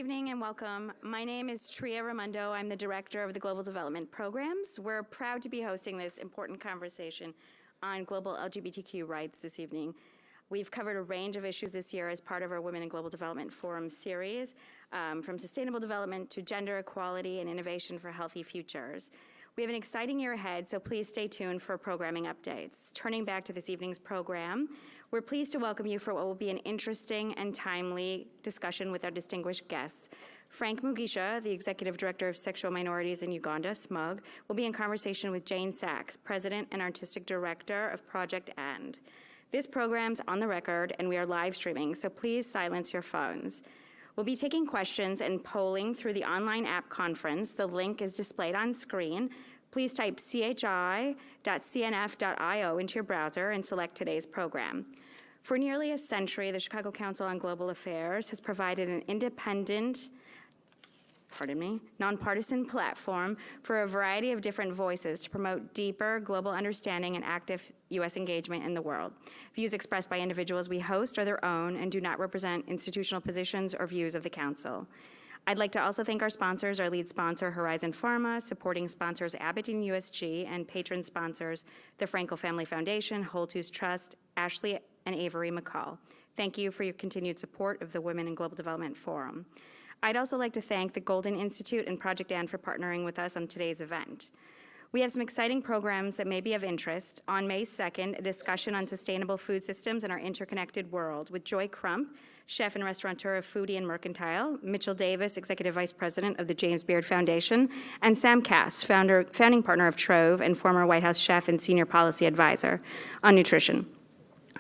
Good evening and welcome. My name is Tria Raimondo. I'm the Director of the Global Development Programs. We're proud to be hosting this important conversation on global LGBTQ rights this evening. We've covered a range of issues this year as part of our Women in Global Development Forum series, from sustainable development to gender equality and innovation for healthy futures. We have an exciting year ahead, so please stay tuned for programming updates. Turning back to this evening's program, we're pleased to welcome you for what will be an interesting and timely discussion with our distinguished guests. Frank Mugisha, the Executive Director of Sexual Minorities in Uganda, SMUG, will be in conversation with Jane Sachs, President and Artistic Director of Project AND. This program's on the record, and we are live streaming, so please silence your phones. We'll be taking questions and polling through the online app conference. The link is displayed on screen. Please type chi.cnf.io into your browser and select today's program. For nearly a century, the Chicago Council on Global Affairs has provided an independent, nonpartisan platform for a variety of different voices to promote deeper global understanding and active U.S. engagement in the world. Views expressed by individuals we host are their own and do not represent institutional positions or views of the Council. I'd like to also thank our sponsors, our lead sponsor, Horizon Pharma, supporting sponsors Abbott and USG, and patron sponsors, the Frankel Family Foundation, Holtus Trust, Ashley and Avery McCall. Thank you for your continued support of the Women in Global Development Forum. I'd also like to thank the Golden Institute and Project AND for partnering with us on today's event. We have some exciting programs that may be of interest. On May 2nd, a discussion on sustainable food systems in our interconnected world with Joy Crump, chef and restaurateur of Foodie and Mercantile, Mitchell Davis, Executive Vice President of the James Beard Foundation, and Sam Cass, founding partner of Trove and former White House chef and senior policy advisor on nutrition.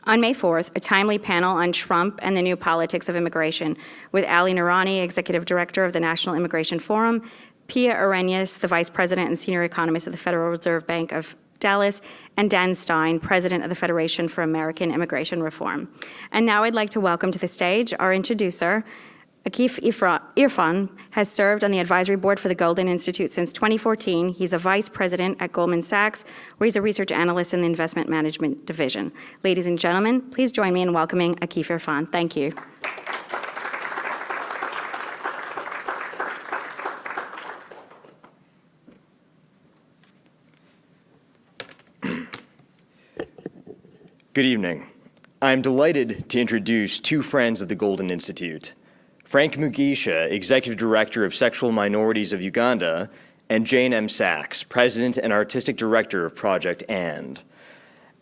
On May 4th, a timely panel on Trump and the new politics of immigration with Ali Noorani, Executive Director of the National Immigration Forum, Pia Arenas, the Vice President and Senior Economist of the Federal Reserve Bank of Dallas, and Dan Stein, President of the Federation for American Immigration Reform. And now I'd like to welcome to the stage our introducer. Akif Irfan has served on the advisory board for the Golden Institute since 2014. He's a vice president at Goldman Sachs, where he's a research analyst in the investment management division. Ladies and gentlemen, please join me in welcoming Akif Irfan. Thank you. Good evening. I'm delighted to introduce two friends of the Golden Institute, Frank Mugisha, Executive Director of Sexual Minorities of Uganda, and Jane M. Sachs, President and Artistic Director of Project AND.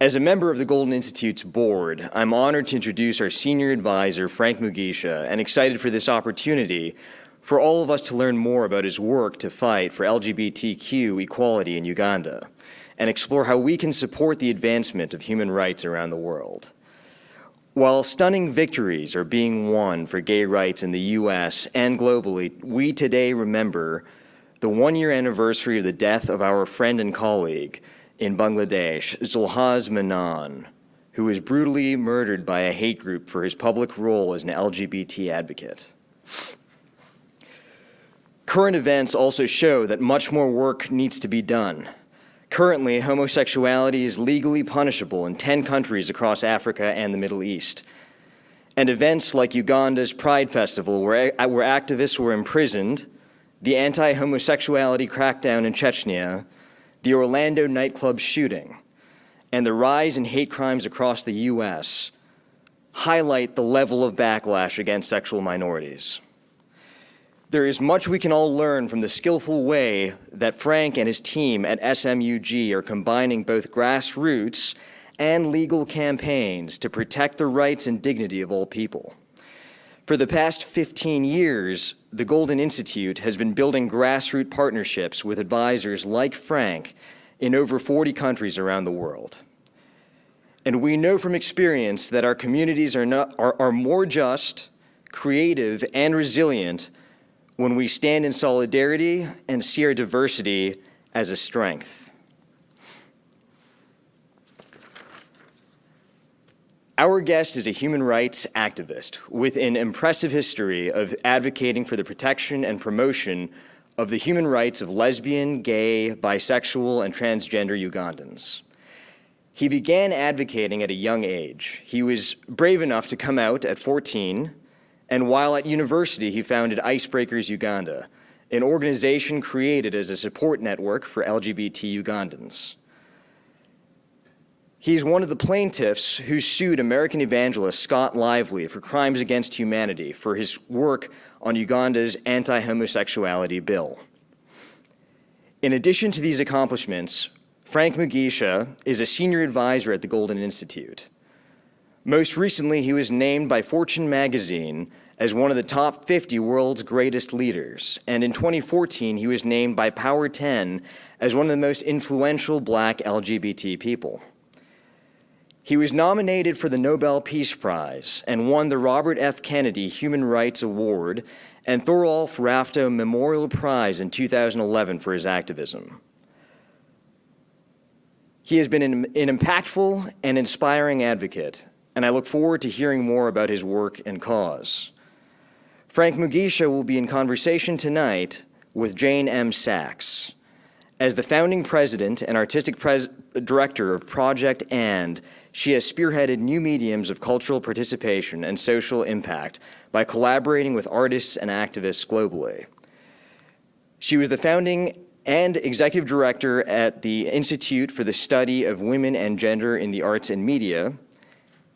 As a member of the Golden Institute's board, I'm honored to introduce our senior advisor, Frank Mugisha, and excited for this opportunity for all of us to learn more about his work to fight for LGBTQ equality in Uganda and explore how we can support the advancement of human rights around the world. While stunning victories are being won for gay rights in the U.S. and globally, we today remember the one-year anniversary of the death of our friend and colleague in Bangladesh, Zulhaz Manan, who was brutally murdered by a hate group for his public role as an LGBT advocate. Current events also show that much more work needs to be done. Currently, homosexuality is legally punishable in 10 countries across Africa and the Middle East. And events like Uganda's Pride Festival, where activists were imprisoned, the anti-homosexuality crackdown in Chechnya, the Orlando nightclub shooting, and the rise in hate crimes across the U.S. highlight the level of backlash against sexual minorities. There is much we can all learn from the skillful way that Frank and his team at SMUG are combining both grassroots and legal campaigns to protect the rights and dignity of all people. For the past 15 years, the Golden Institute has been building grassroots partnerships with advisors like Frank in over 40 countries around the world. And we know from experience that our communities are more just, creative, and resilient when we stand in solidarity and see our diversity as a strength. Our guest is a human rights activist with an impressive history of advocating for the protection and promotion of the human rights of lesbian, gay, bisexual, and transgender Ugandans. He began advocating at a young age. He was brave enough to come out at 14 And while at university, he founded Icebreakers Uganda, an organization created as a support network for LGBT Ugandans. He is one of the plaintiffs who sued American evangelist Scott Lively for crimes against humanity for his work on Uganda's anti-homosexuality bill. In addition to these accomplishments, Frank Mugisha is a senior advisor at the Golden Institute. Most recently, he was named by Fortune magazine as one of the top 50 world's greatest leaders, and in 2014, he was named by Power 10 as one of the most influential Black LGBT people. He was nominated for the Nobel Peace Prize and won the Robert F. Kennedy Human Rights Award and Thorolf Rafto Memorial Prize in 2011 for his activism. He has been an impactful and inspiring advocate, and I look forward to hearing more about his work and cause. Frank Mugisha will be in conversation tonight with Jane M. Sachs. As the founding president and artistic director of Project And, she has spearheaded new mediums of cultural participation and social impact by collaborating with artists and activists globally. She was the founding and executive director at the Institute for the Study of Women and Gender in the Arts and Media,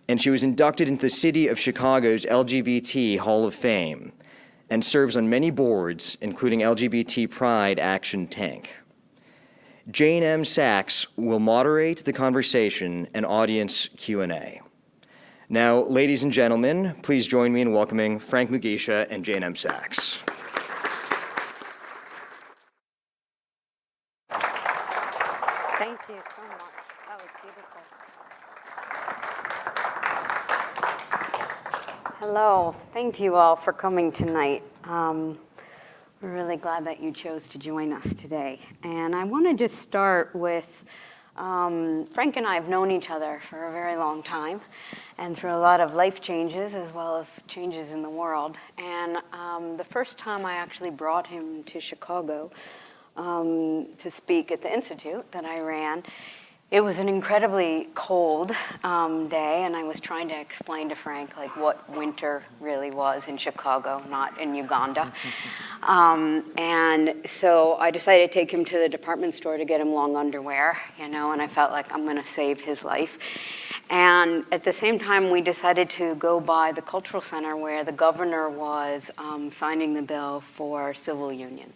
and she was inducted into the City of Chicago's LGBT Hall of Fame and serves on many boards, including LGBT Pride Action Tank. Jane M. Sachs will moderate the conversation and audience Q&A. Now, ladies and gentlemen, please join me in welcoming Frank Mugisha and Jane M. Sachs. Thank you so much. That was beautiful. Hello. Thank you all for coming tonight. We're really glad that you chose to join us today. And I want to just start with, Frank and I have known each other for a very long time and through a lot of life changes as well as changes in the world. And the first time I actually brought him to Chicago to speak at the Institute that I ran, it was an incredibly cold day, and I was trying to explain to Frank like what winter really was in Chicago, not in Uganda. And so I decided to take him to the department store to get him long underwear, and I felt like I'm gonna save his life. And at the same time, we decided to go by the Cultural Center where the governor was signing the bill for civil union.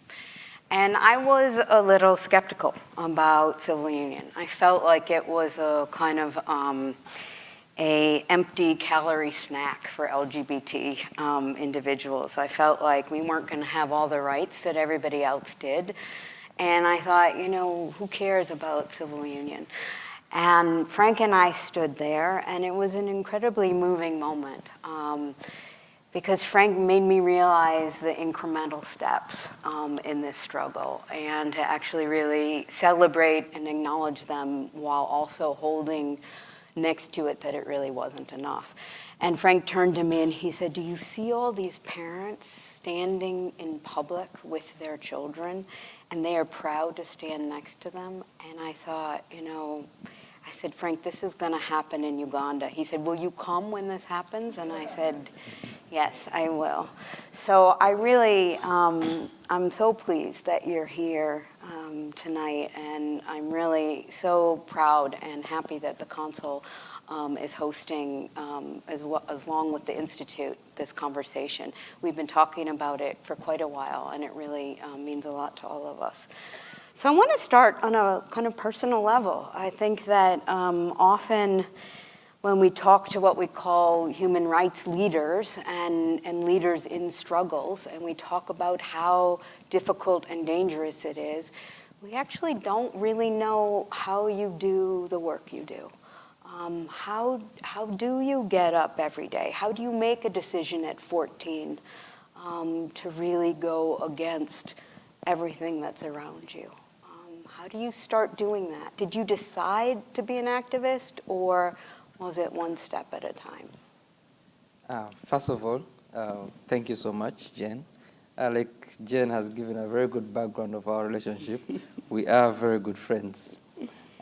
And I was a little skeptical about civil union. I felt like it was a kind of a empty calorie snack for LGBT individuals. I felt like we weren't gonna have all the rights that everybody else did. And I thought, who cares about civil union? And Frank and I stood there, and it was an incredibly moving moment. Because Frank made me realize the incremental steps in this struggle and to actually really celebrate and acknowledge them while also holding next to it that it really wasn't enough. And Frank turned to me and he said, "Do you see all these parents standing in public with their children and they are proud to stand next to them?" And I thought, I said, "Frank, this is gonna happen in Uganda." He said, "Will you come when this happens?" And I said, "Yes, I will." So I really, I'm so pleased that you're here tonight, and I'm really so proud and happy that the Council is hosting, along with the Institute, this conversation. We've been talking about it for quite a while, and it really means a lot to all of us. So I want to start on a kind of personal level. I think that often when we talk to what we call human rights leaders and leaders in struggles, and we talk about how difficult and dangerous it is, we actually don't really know how you do the work you do. How do you get up every day? How do you make a decision at 14 to really go against everything that's around you? How do you start doing that? Did you decide to be an activist, or was it one step at a time? First of all, thank you so much, Jen. Like Jen has given a very good background of our relationship. We are very good friends.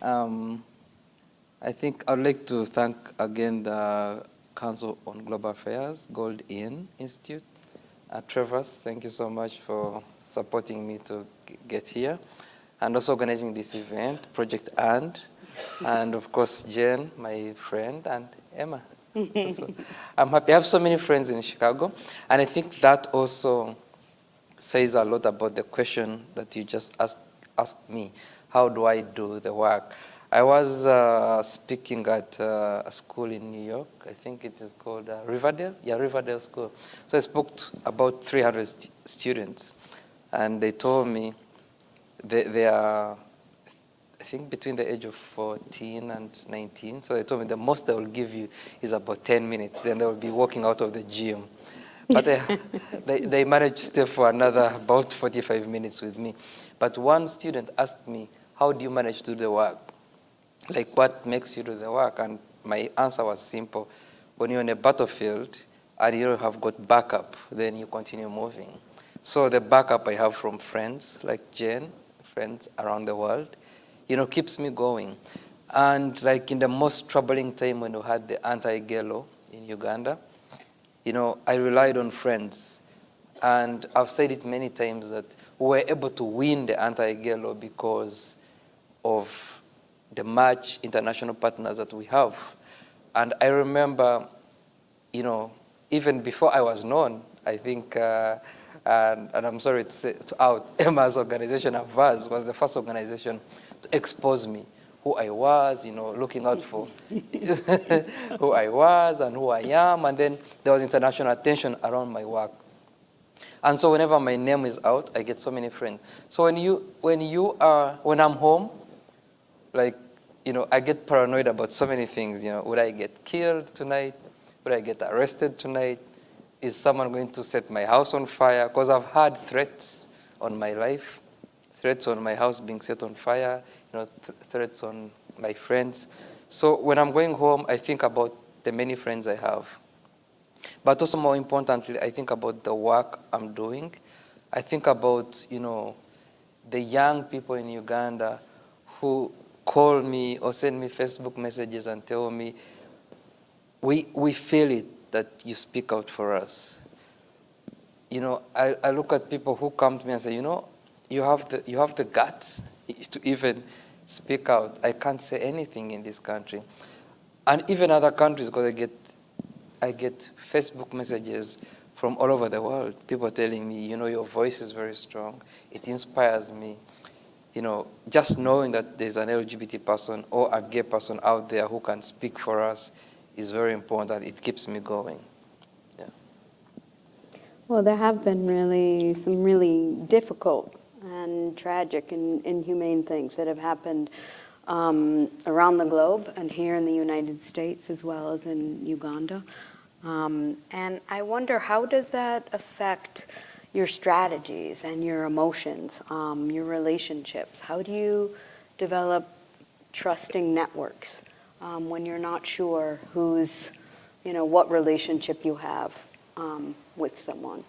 I think I'd like to thank again the Council on Global Affairs, Gold In Institute. Travers, thank you so much for supporting me to get here, and also organizing this event, Project and of course Jen, my friend, and Emma. So I'm happy. I have so many friends in Chicago, and I think that also says a lot about the question that you just asked me. How do I do the work? I was speaking at a school in New York. I think it is called Riverdale. Yeah, Riverdale School. So I spoke to about 300 students, and they told me they are, I think, between the age of 14 and 19. So they told me the most they will give you is about 10 minutes. Then they will be walking out of the gym. But they managed to stay for another about 45 minutes with me. But one student asked me, how do you manage to do the work? Like, what makes you do the work? And my answer was simple. When you're on a battlefield and you don't have got backup, then you continue moving. So the backup I have from friends like Jen, friends around the world, keeps me going. And like in the most troubling time when we had the anti-gay law in Uganda, I relied on friends. And I've said it many times that we were able to win the anti-gay law because of the much international partners that we have. And I remember, even before I was known, I think, and I'm sorry to say, to out, Emma's organization, Avaz, was the first organization to expose me, who I was, looking out for who I was and who I am. And then there was international attention around my work. And so whenever my name is out, I get so many friends. So when I'm home, like, I get paranoid about so many things. Would I get killed tonight? Would I get arrested tonight? Is someone going to set my house on fire? Because I've had threats on my life, threats on my house being set on fire, threats on my friends. So when I'm going home, I think about the many friends I have. But also more importantly, I think about the work I'm doing. I think about, the young people in Uganda who call me or send me Facebook messages and tell me, we feel it that you speak out for us. I look at people who come to me and say, you have the guts to even speak out. I can't say anything in this country. And even other countries, because I get Facebook messages from all over the world, people telling me, your voice is very strong. It inspires me. Just knowing that there's an LGBT person or a gay person out there who can speak for us is very important. It keeps me going. Yeah. Well, there have been some really difficult and tragic and inhumane things that have happened around the globe and here in the United States as well as in Uganda. And I wonder, how does that affect your strategies and your emotions, your relationships? How do you develop trusting networks when you're not sure what relationship you have with someone?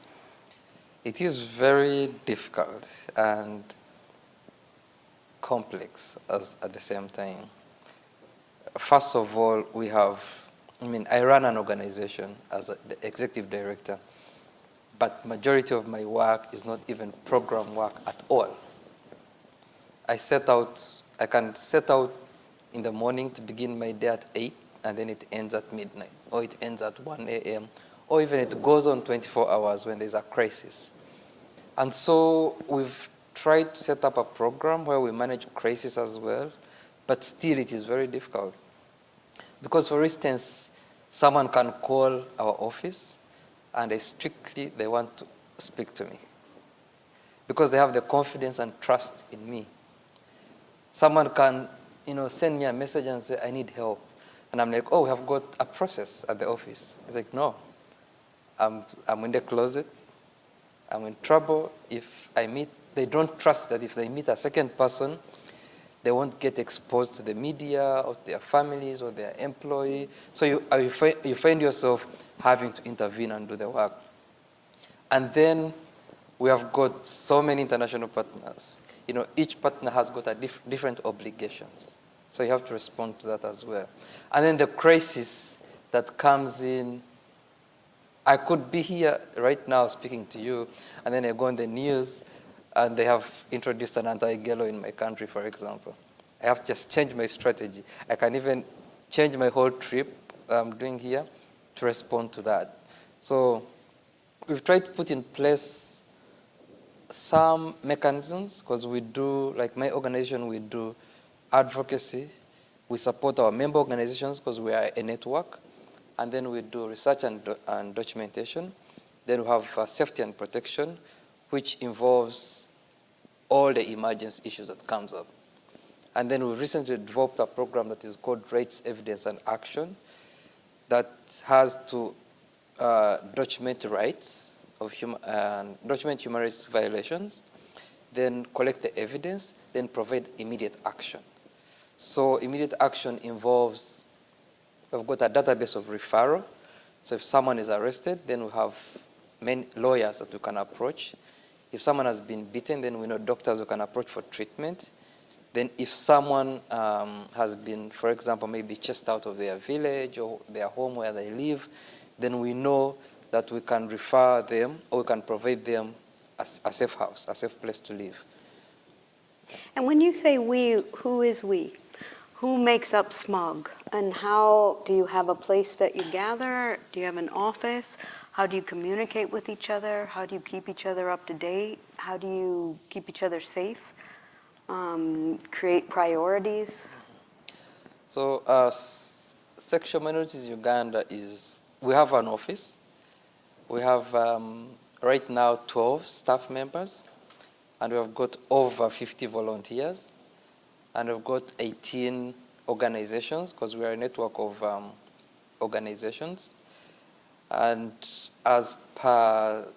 It is very difficult and complex at the same time. First of all, I run an organization as the executive director, but majority of my work is not even program work at all. I can set out in the morning to begin my day at 8, and then it ends at midnight, or it ends at 1 a.m., or even it goes on 24 hours when there's a crisis. And so we've tried to set up a program where we manage crisis as well, but still it is very difficult. Because, for instance, someone can call our office and they want to speak to me because they have the confidence and trust in me. Someone can, send me a message and say, I need help. And I'm like, we have got a process at the office. It's like, no, I'm in the closet. I'm in trouble. They don't trust that if they meet a second person, they won't get exposed to the media or their families or their employee. So you find yourself having to intervene and do the work. And then we have got so many international partners. Each partner has got different obligations. So you have to respond to that as well. And then the crisis that comes in. I could be here right now speaking to you, and then I go on the news, and they have introduced an anti-gay law in my country, for example. I have just changed my strategy. I can even change my whole trip I'm doing here to respond to that. So we've tried to put in place some mechanisms, because we do, like my organization, we do advocacy. We support our member organizations because we are a network. And then we do research and documentation. Then we have safety and protection, which involves all the emergency issues that comes up. And then we recently developed a program that is called Rights, Evidence, and Action that has to document rights of document human rights violations, then collect the evidence, then provide immediate action. So immediate action involves, we've got a database of referral. So if someone is arrested, then we have many lawyers that we can approach. If someone has been beaten, then we know doctors we can approach for treatment. Then if someone has been, for example, maybe chased out of their village or their home where they live, then we know that we can refer them or we can provide them a safe house, a safe place to live. And when you say we, who is we? Who makes up SMUG? And how do you have a place that you gather? Do you have an office? How do you communicate with each other? How do you keep each other up to date? How do you keep each other safe? Create priorities? So Sexual Minorities Uganda we have an office. We have right now 12 staff members, and we have got over 50 volunteers, and we've got 18 organizations, because we are a network of organizations. And as per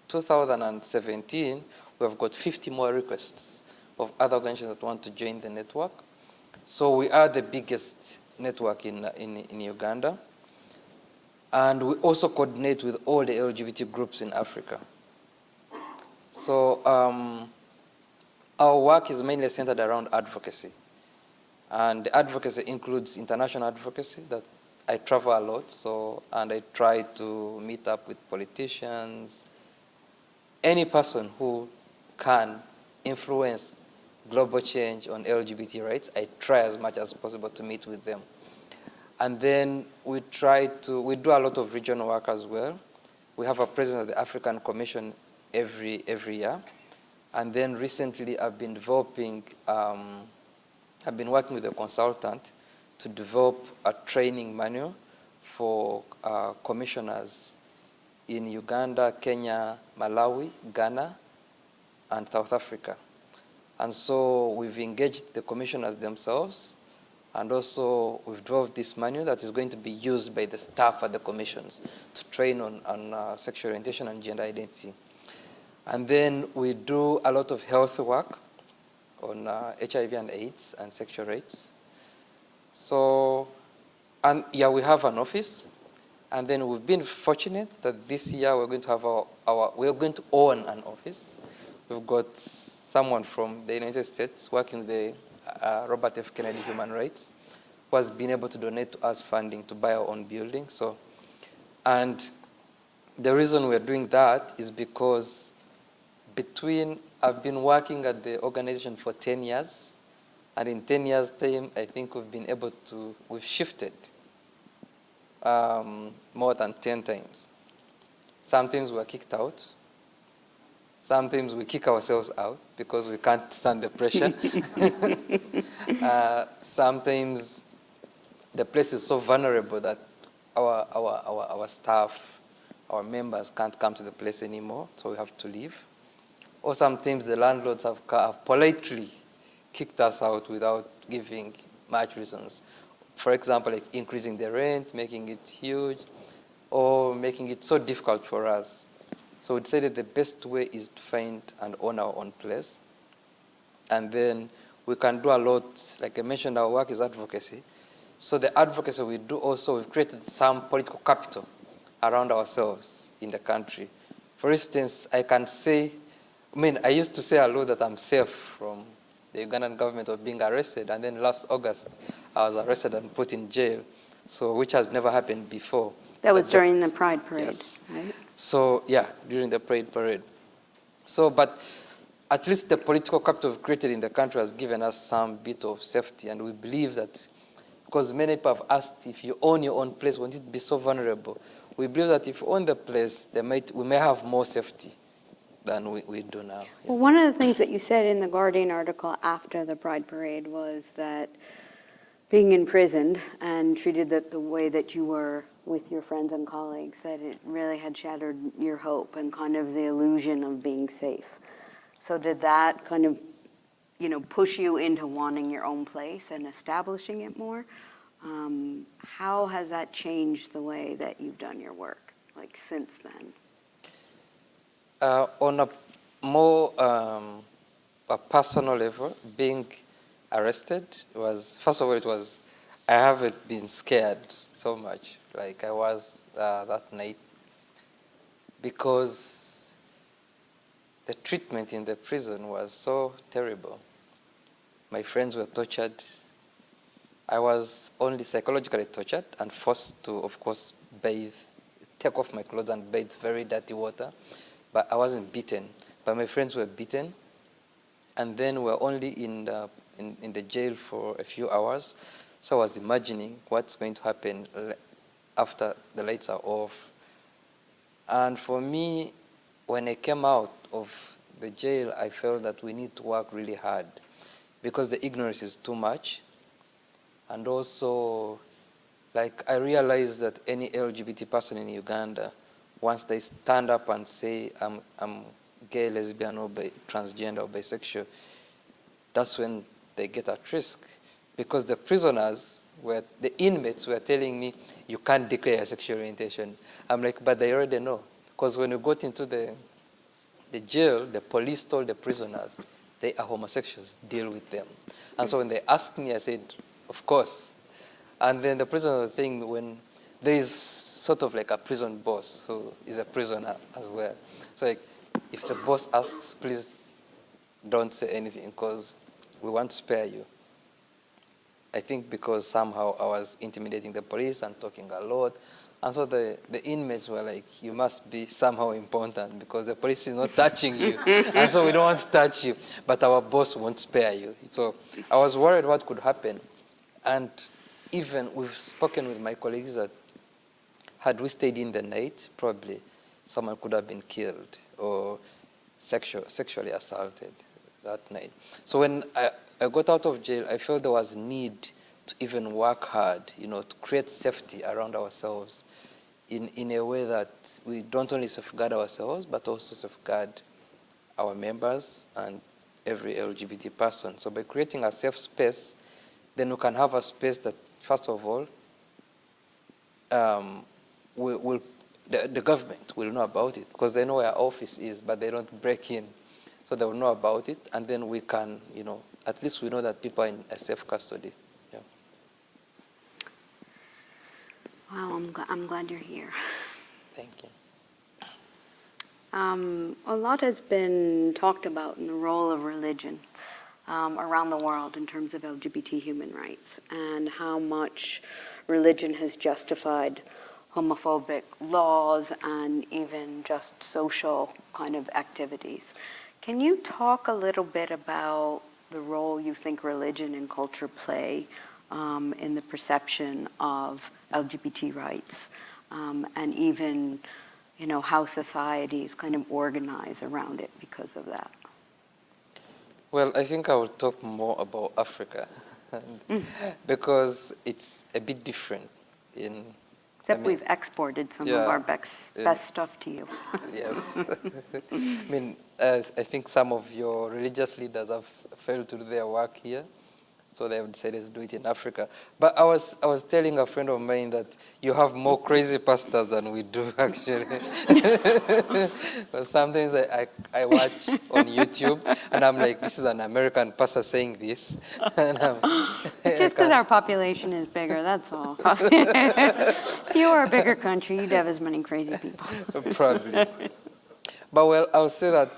2017, we have got 50 more requests of other organizations that want to join the network. So we are the biggest network in Uganda. And we also coordinate with all the LGBT groups in Africa. So our work is mainly centered around advocacy. And the advocacy includes international advocacy, that I travel a lot, and I try to meet up with politicians, any person who can influence global change on LGBT rights. I try as much as possible to meet with them. And then we do a lot of regional work as well. We have a presence at the African Commission every year. And then recently I've been working with a consultant to develop a training manual for commissioners in Uganda, Kenya, Malawi, Ghana, and South Africa. And so we've engaged the commissioners themselves, and also we've developed this manual that is going to be used by the staff at the commissions to train on sexual orientation and gender identity. And then we do a lot of health work on HIV and AIDS and sexual rights. So, and yeah, we have an office. And then we've been fortunate that this year we're going to have we're going to own an office. We've got someone from the United States working with the Robert F. Kennedy Human Rights, who has been able to donate to us funding to buy our own building. So, and the reason we're doing that is because I've been working at the organization for 10 years, and in 10 years' time, I think we've shifted more than 10 times. Sometimes we're kicked out. Sometimes we kick ourselves out because we can't stand the pressure. Sometimes the place is so vulnerable that our staff, our members can't come to the place anymore, so we have to leave. Or sometimes the landlords have politely kicked us out without giving much reasons. For example, like increasing the rent, making it huge, or making it so difficult for us. So we decided the best way is to find and own our own place. And then we can do a lot. Like I mentioned, our work is advocacy. So the advocacy we do also, we've created some political capital around ourselves in the country. For instance, I used to say a lot that I'm safe from the Ugandan government of being arrested, and then last August, I was arrested and put in jail. so which has never happened before. That was But during the Pride Parade, Yes. right? So yeah, during the Pride Parade. So, but at least the political capital we've created in the country has given us some bit of safety, and we believe that, because many people have asked, if you own your own place, won't it be so vulnerable? We believe that if you own the place, we may have more safety than we do now. Yeah. Well, one of the things that you said in the Guardian article after the Pride Parade was that being imprisoned and treated the way that you were with your friends and colleagues, that it really had shattered your hope and kind of the illusion of being safe. So did that kind of, push you into wanting your own place and establishing it more? How has that changed the way that you've done your work, like since then? On a more a personal level, being arrested was, first of all, I haven't been scared so much like I was that night, because the treatment in the prison was so terrible. My friends were tortured. I was only psychologically tortured and forced to, of course, bathe, take off my clothes and bathe very dirty water. But I wasn't beaten. But my friends were beaten. And then we were only in the jail for a few hours. So I was imagining what's going to happen after the lights are off. And for me, when I came out of the jail, I felt that we need to work really hard because the ignorance is too much. And also, like, I realized that any LGBT person in Uganda, once they stand up and say, I'm gay, lesbian, or transgender, or bisexual, that's when they get at risk. Because the prisoners, the inmates were telling me, you can't declare a sexual orientation. I'm like, but they already know. Because when we got into the jail, the police told the prisoners, they are homosexuals, deal with them. And so when they asked me, I said, of course. And then the prisoner was saying, when there is sort of like a prison boss who is a prisoner as well. So like, if the boss asks, please don't say anything because we want to spare you. I think because somehow I was intimidating the police and talking a lot. And so the inmates were like, you must be somehow important because the police is not touching you. And so we don't want to touch you, but our boss won't spare you. So I was worried what could happen. And even we've spoken with my colleagues that had we stayed in the night, probably someone could have been killed or sexually assaulted that night. So when I got out of jail, I felt there was need to even work hard, to create safety around ourselves in a way that we don't only safeguard ourselves, but also safeguard our members and every LGBT person. So by creating a safe space, then we can have a space that, first of all, the government will know about it because they know where our office is, but they don't break in. So they will know about it, and then we can, at least we know that people are in a safe custody. Yeah. Wow, I'm glad you're here. Thank you. A lot has been talked about in the role of religion around the world in terms of LGBT human rights and how much religion has justified homophobic laws and even just social kind of activities. Can you talk a little bit about the role you think religion and culture play in the perception of LGBT rights and even, how societies kind of organize around it because of that? Well, I think I will talk more about Africa because it's a bit different Except we've exported some of our best stuff to you. Yes. I think some of your religious leaders have failed to do their work here, so they have decided to do it in Africa. But I was telling a friend of mine that you have more crazy pastors than we do, actually. But sometimes I watch on YouTube, and I'm like, this is an American pastor saying this. Just because our population is bigger, that's all. If you were a bigger country, you'd have as many crazy people. Probably. But well, I would say that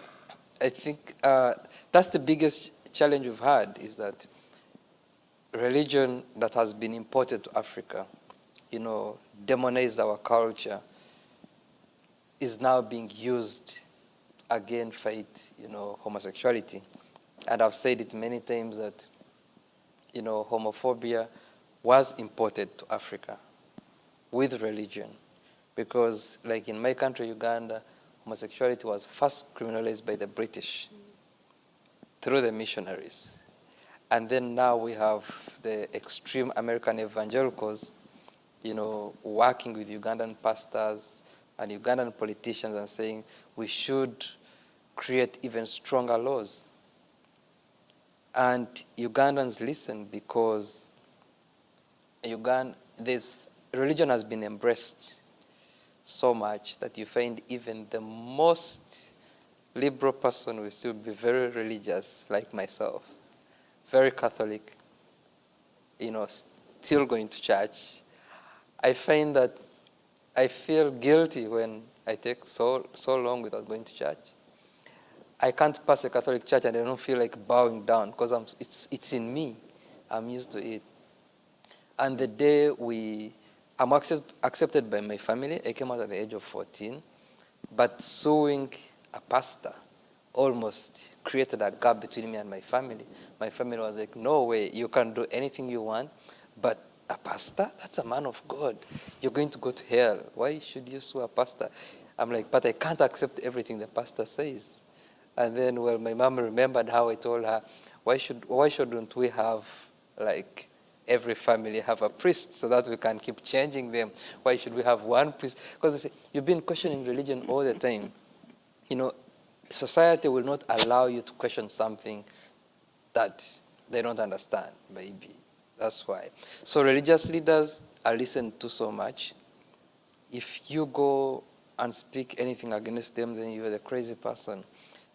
I think that's the biggest challenge we've had, is that religion that has been imported to Africa demonized our culture is now being used again fight, homosexuality. And I've said it many times that, homophobia was imported to Africa with religion. Because like in my country, Uganda, homosexuality was first criminalized by the British through the missionaries. And then now we have the extreme American evangelicals, working with Ugandan pastors and Ugandan politicians and saying we should create even stronger laws. And Ugandans listen because this religion has been embraced so much that you find even the most liberal person will still be very religious, like myself, very Catholic, still going to church. I find that I feel guilty when I take so long without going to church. I can't pass a Catholic church and I don't feel like bowing down because it's in me. I'm used to it. And the day I'm accepted by my family, I came out at the age of 14, but suing a pastor almost created a gap between me and my family. My family was like, no way, you can do anything you want, but a pastor? That's a man of God. You're going to go to hell. Why should you sue a pastor? I'm like, but I can't accept everything the pastor says. And then, my mom remembered how I told her, why shouldn't we have, like, every family have a priest so that we can keep changing them? Why should we have one priest? Because they say, you've been questioning religion all the time. Society will not allow you to question something that they don't understand, maybe. That's why. So religious leaders are listened to so much. If you go and speak anything against them, then you're the crazy person.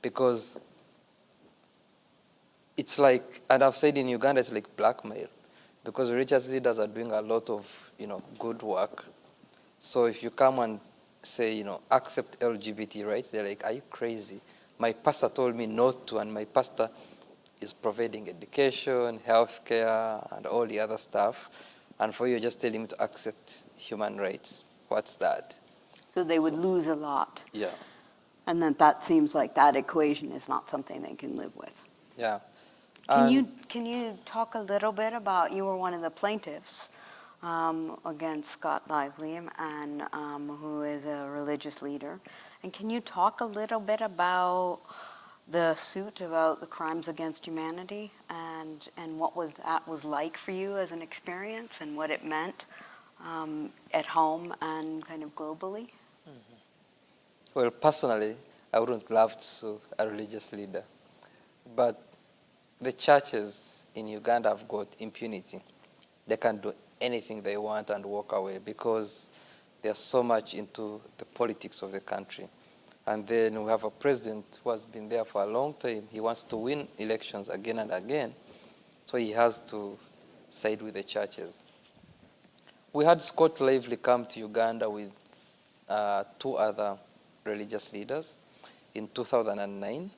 Because it's like, and I've said in Uganda, it's like blackmail. Because religious leaders are doing a lot of, good work. So if you come and say, accept LGBT rights, they're like, are you crazy? My pastor told me not to, and my pastor is providing education, healthcare, and all the other stuff. And for you, just tell him to accept human rights. What's that? So they would lose a lot. Yeah. And then that seems like that equation is not something they can live with. Yeah. Can you talk a little bit about, you were one of the plaintiffs against Scott Lively, and who is a religious leader. And can you talk a little bit about the suit, about the crimes against humanity, and what that was like for you as an experience, and what it meant at home and kind of globally? Well, personally, I wouldn't love to sue a religious leader. But the churches in Uganda have got impunity. They can do anything they want and walk away because they're so much into the politics of the country. And then we have a president who has been there for a long time. He wants to win elections again and again, so he has to side with the churches. We had Scott Lively come to Uganda with 2 other religious leaders in 2009.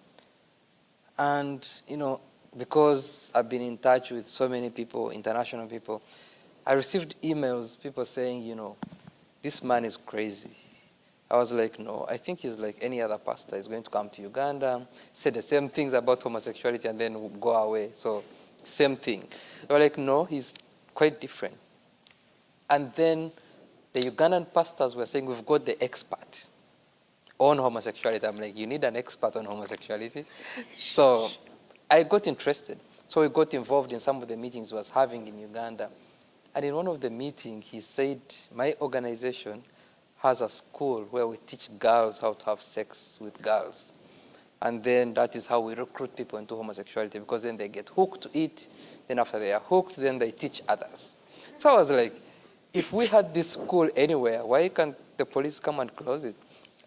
And, because I've been in touch with so many people, international people, I received emails, people saying, this man is crazy. I was like, no, I think he's like any other pastor. He's going to come to Uganda, say the same things about homosexuality, and then go away. So, same thing. They were like, no, he's quite different. And then the Ugandan pastors were saying, we've got the expert on homosexuality. I'm like, you need an expert on homosexuality? So I got interested. So we got involved in some of the meetings he was having in Uganda. And in one of the meetings, he said, my organization has a school where we teach girls how to have sex with girls. And then that is how we recruit people into homosexuality, because then they get hooked to it. Then after they are hooked, then they teach others. So I was like, if we had this school anywhere, why can't the police come and close it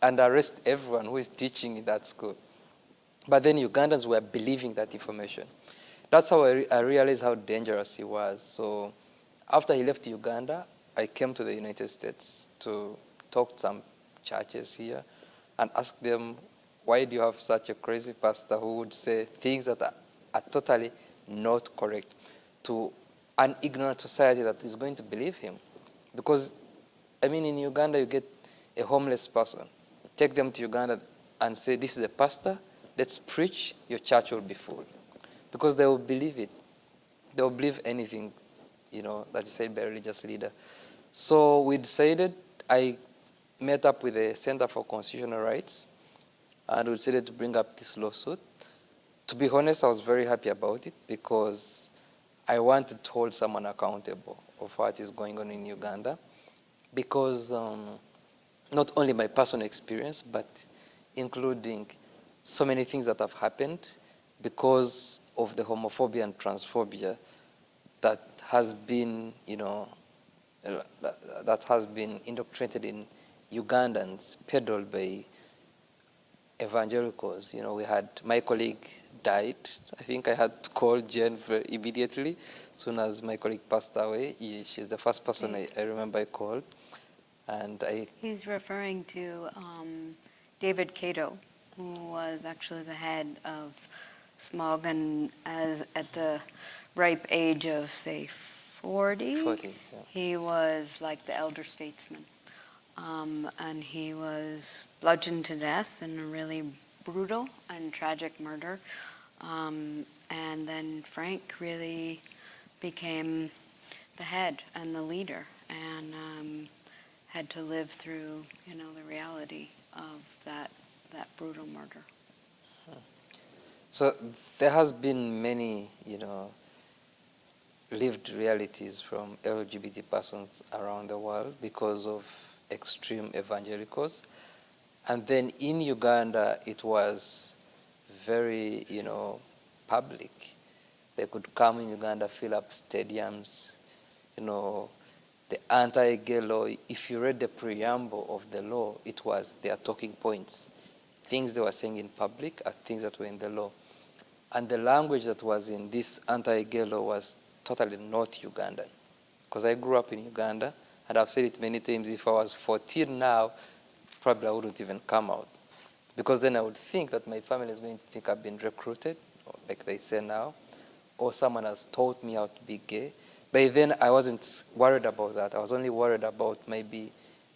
and arrest everyone who is teaching in that school? But then Ugandans were believing that information. That's how I realized how dangerous he was. So after he left Uganda, I came to the United States to talk to some churches here and ask them, why do you have such a crazy pastor who would say things that are totally not correct to an ignorant society that is going to believe him? Because, I mean, in Uganda, you get a homeless person. Take them to Uganda and say, this is a pastor, let's preach, your church will be full. Because they will believe it. They will believe anything, that is said by a religious leader. So we decided, I met up with the Center for Constitutional Rights, and we decided to bring up this lawsuit. To be honest, I was very happy about it because I wanted to hold someone accountable of what is going on in Uganda, because not only my personal experience, but including so many things that have happened because of the homophobia and transphobia that has been, that has been indoctrinated in Ugandans, peddled by evangelicals. We had, my colleague died. I think I had to call Jen immediately. As soon as my colleague passed away, she's the first person I remember I called. And He's referring to David Cato, who was actually the head of SMOG, and at the ripe age of, say, 40, yeah. He was like the elder statesman. And he was bludgeoned to death in a really brutal and tragic murder. And then Frank really became the head and the leader, and had to live through, the reality of that brutal murder. So there has been many, lived realities from LGBT persons around the world because of extreme evangelicals. And then in Uganda, it was very, public. They could come in Uganda, fill up stadiums, the anti-gay law. If you read the preamble of the law, it was their talking points. Things they were saying in public are things that were in the law. And the language that was in this anti-gay law was totally not Ugandan. Because I grew up in Uganda, and I've said it many times, if I was 14 now, probably I wouldn't even come out. Because then I would think that my family is going to think I've been recruited, like they say now, or someone has taught me how to be gay. By then, I wasn't worried about that. I was only worried about maybe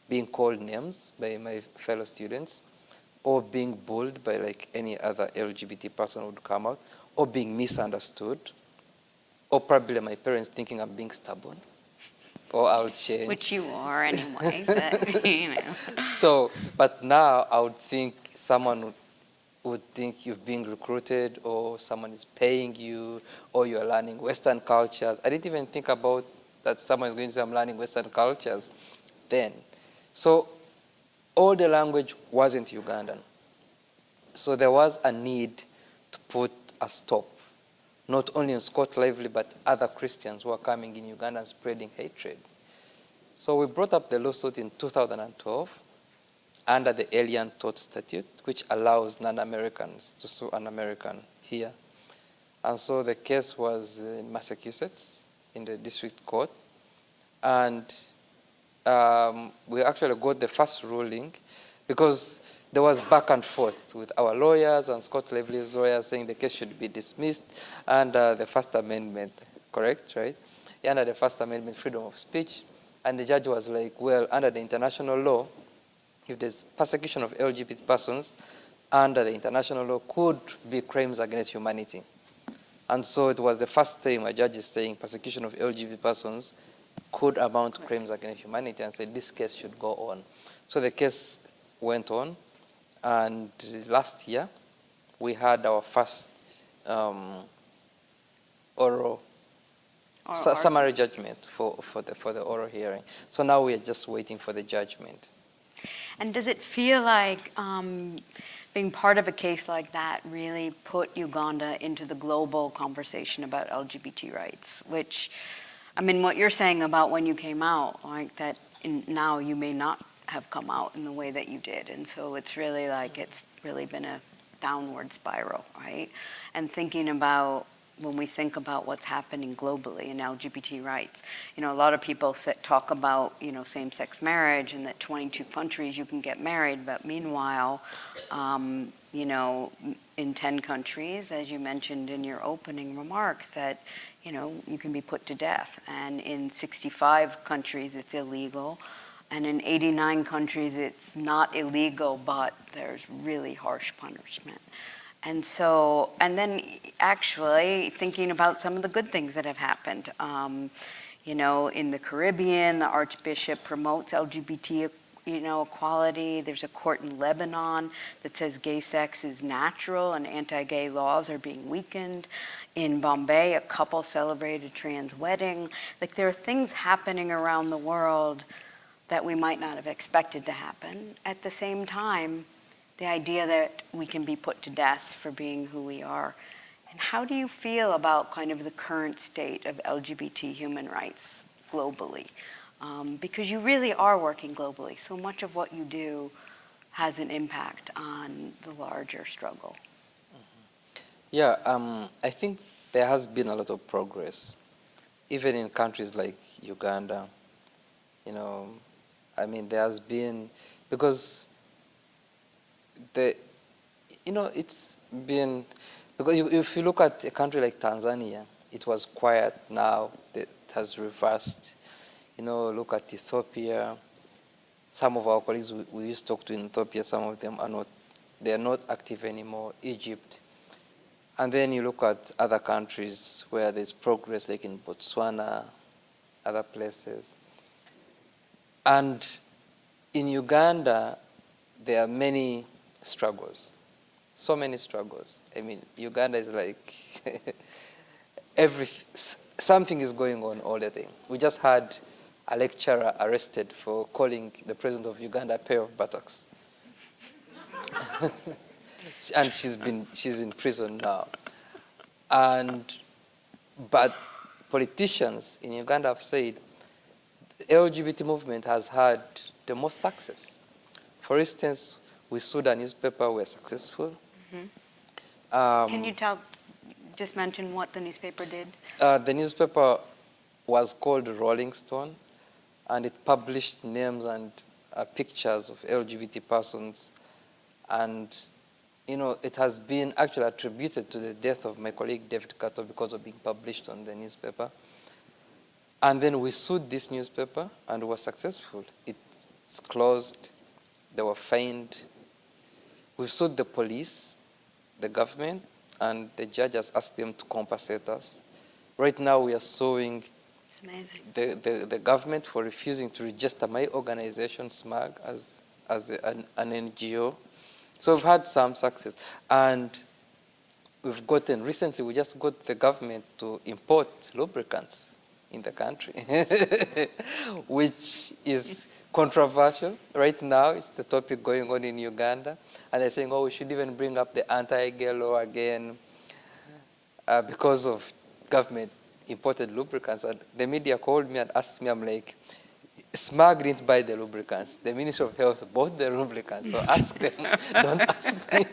being called names by my fellow students, or being bullied by like any other LGBT person who would come out, or being misunderstood, or probably my parents thinking I'm being stubborn, or I'll change. Which you are anyway, but, So, but now I would think someone would think you're being recruited, or someone is paying you, or you're learning Western cultures. I didn't even think about that someone is going to say I'm learning Western cultures then. So all the language wasn't Ugandan. So there was a need to put a stop, not only on Scott Lively, but other Christians who are coming in Uganda and spreading hatred. So we brought up the lawsuit in 2012 under the Alien Tort Statute, which allows non-Americans to sue an American here. And so the case was in Massachusetts, in the district court. And we actually got the first ruling because there was back and forth with our lawyers and Scott Lively's lawyers saying the case should be dismissed under the First Amendment, correct, right? Under the First Amendment, freedom of speech. And the judge was like, well, under the international law, if there's persecution of LGBT persons, under the international law could be crimes against humanity. And so it was the first time a judge is saying persecution of LGBT persons could amount to crimes against humanity, and said this case should go on. So the case went on, and last year we had our first summary judgment for the oral hearing. So now we are just waiting for the judgment. And does it feel like being part of a case like that really put Uganda into the global conversation about LGBT rights? Which, I mean, what you're saying about when you came out, like that now you may not have come out in the way that you did. And so it's really like it's really been a downward spiral, right? And thinking about when we think about what's happening globally in LGBT rights. A lot of people talk about, same-sex marriage and that 22 countries you can get married, but meanwhile, in 10 countries, as you mentioned in your opening remarks, that, you can be put to death. And in 65 countries, it's illegal. And in 89 countries, it's not illegal, but there's really harsh punishment. And then actually thinking about some of the good things that have happened. In the Caribbean, the Archbishop promotes LGBT, equality. There's a court in Lebanon that says gay sex is natural and anti-gay laws are being weakened. In Bombay, a couple celebrated a trans wedding. Like, there are things happening around the world that we might not have expected to happen. At the same time, the idea that we can be put to death for being who we are. And how do you feel about kind of the current state of LGBT human rights globally? Because you really are working globally. So much of what you do has an impact on the larger struggle. Yeah, I think there has been a lot of progress, even in countries like Uganda. There has been, because it's been, because if you look at a country like Tanzania, it was quiet. Now it has reversed. Look at Ethiopia. Some of our colleagues we used to talk to in Ethiopia, some of them they are not active anymore. Egypt. And then you look at other countries where there's progress, like in Botswana, other places. And in Uganda, there are many struggles, so many struggles. Uganda is like something is going on all the time. We just had a lecturer arrested for calling the president of Uganda a pair of buttocks. And she's in prison now. But politicians in Uganda have said the LGBT movement has had the most success. For instance, we sued a newspaper, we were successful. Mm-hmm. Can you just mention what the newspaper did? The newspaper was called Rolling Stone, and it published names and pictures of LGBT persons. And, it has been actually attributed to the death of my colleague David Kato because of being published on the newspaper. And then we sued this newspaper and were successful. It's closed. They were fined. We've sued the police, the government, and the judge has asked them to compensate us. Right now we are suing the government for refusing to register my organization, SMAG, as an NGO. So we've had some success. And recently we just got the government to import lubricants in the country, which is controversial. Right now, it's the topic going on in Uganda. And they're saying, we should even bring up the anti-gay law again because of government imported lubricants. And the media called me and asked me, I'm like, SMAG didn't buy the lubricants. The Ministry of Health bought the lubricants. So ask them, don't ask me.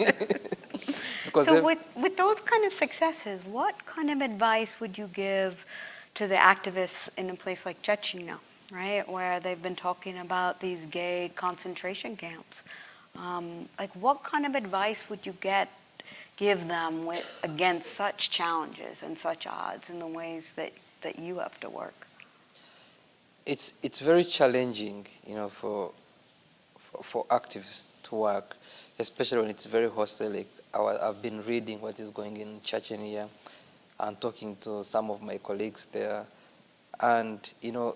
So with those kind of successes, what kind of advice would you give to the activists in a place like Chechnya, right, where they've been talking about these gay concentration camps? What kind of advice would you give them against such challenges and such odds in the ways that you have to work? It's very challenging, for activists to work, especially when it's very hostile. Like I've been reading what is going in Chechnya and talking to some of my colleagues there, and the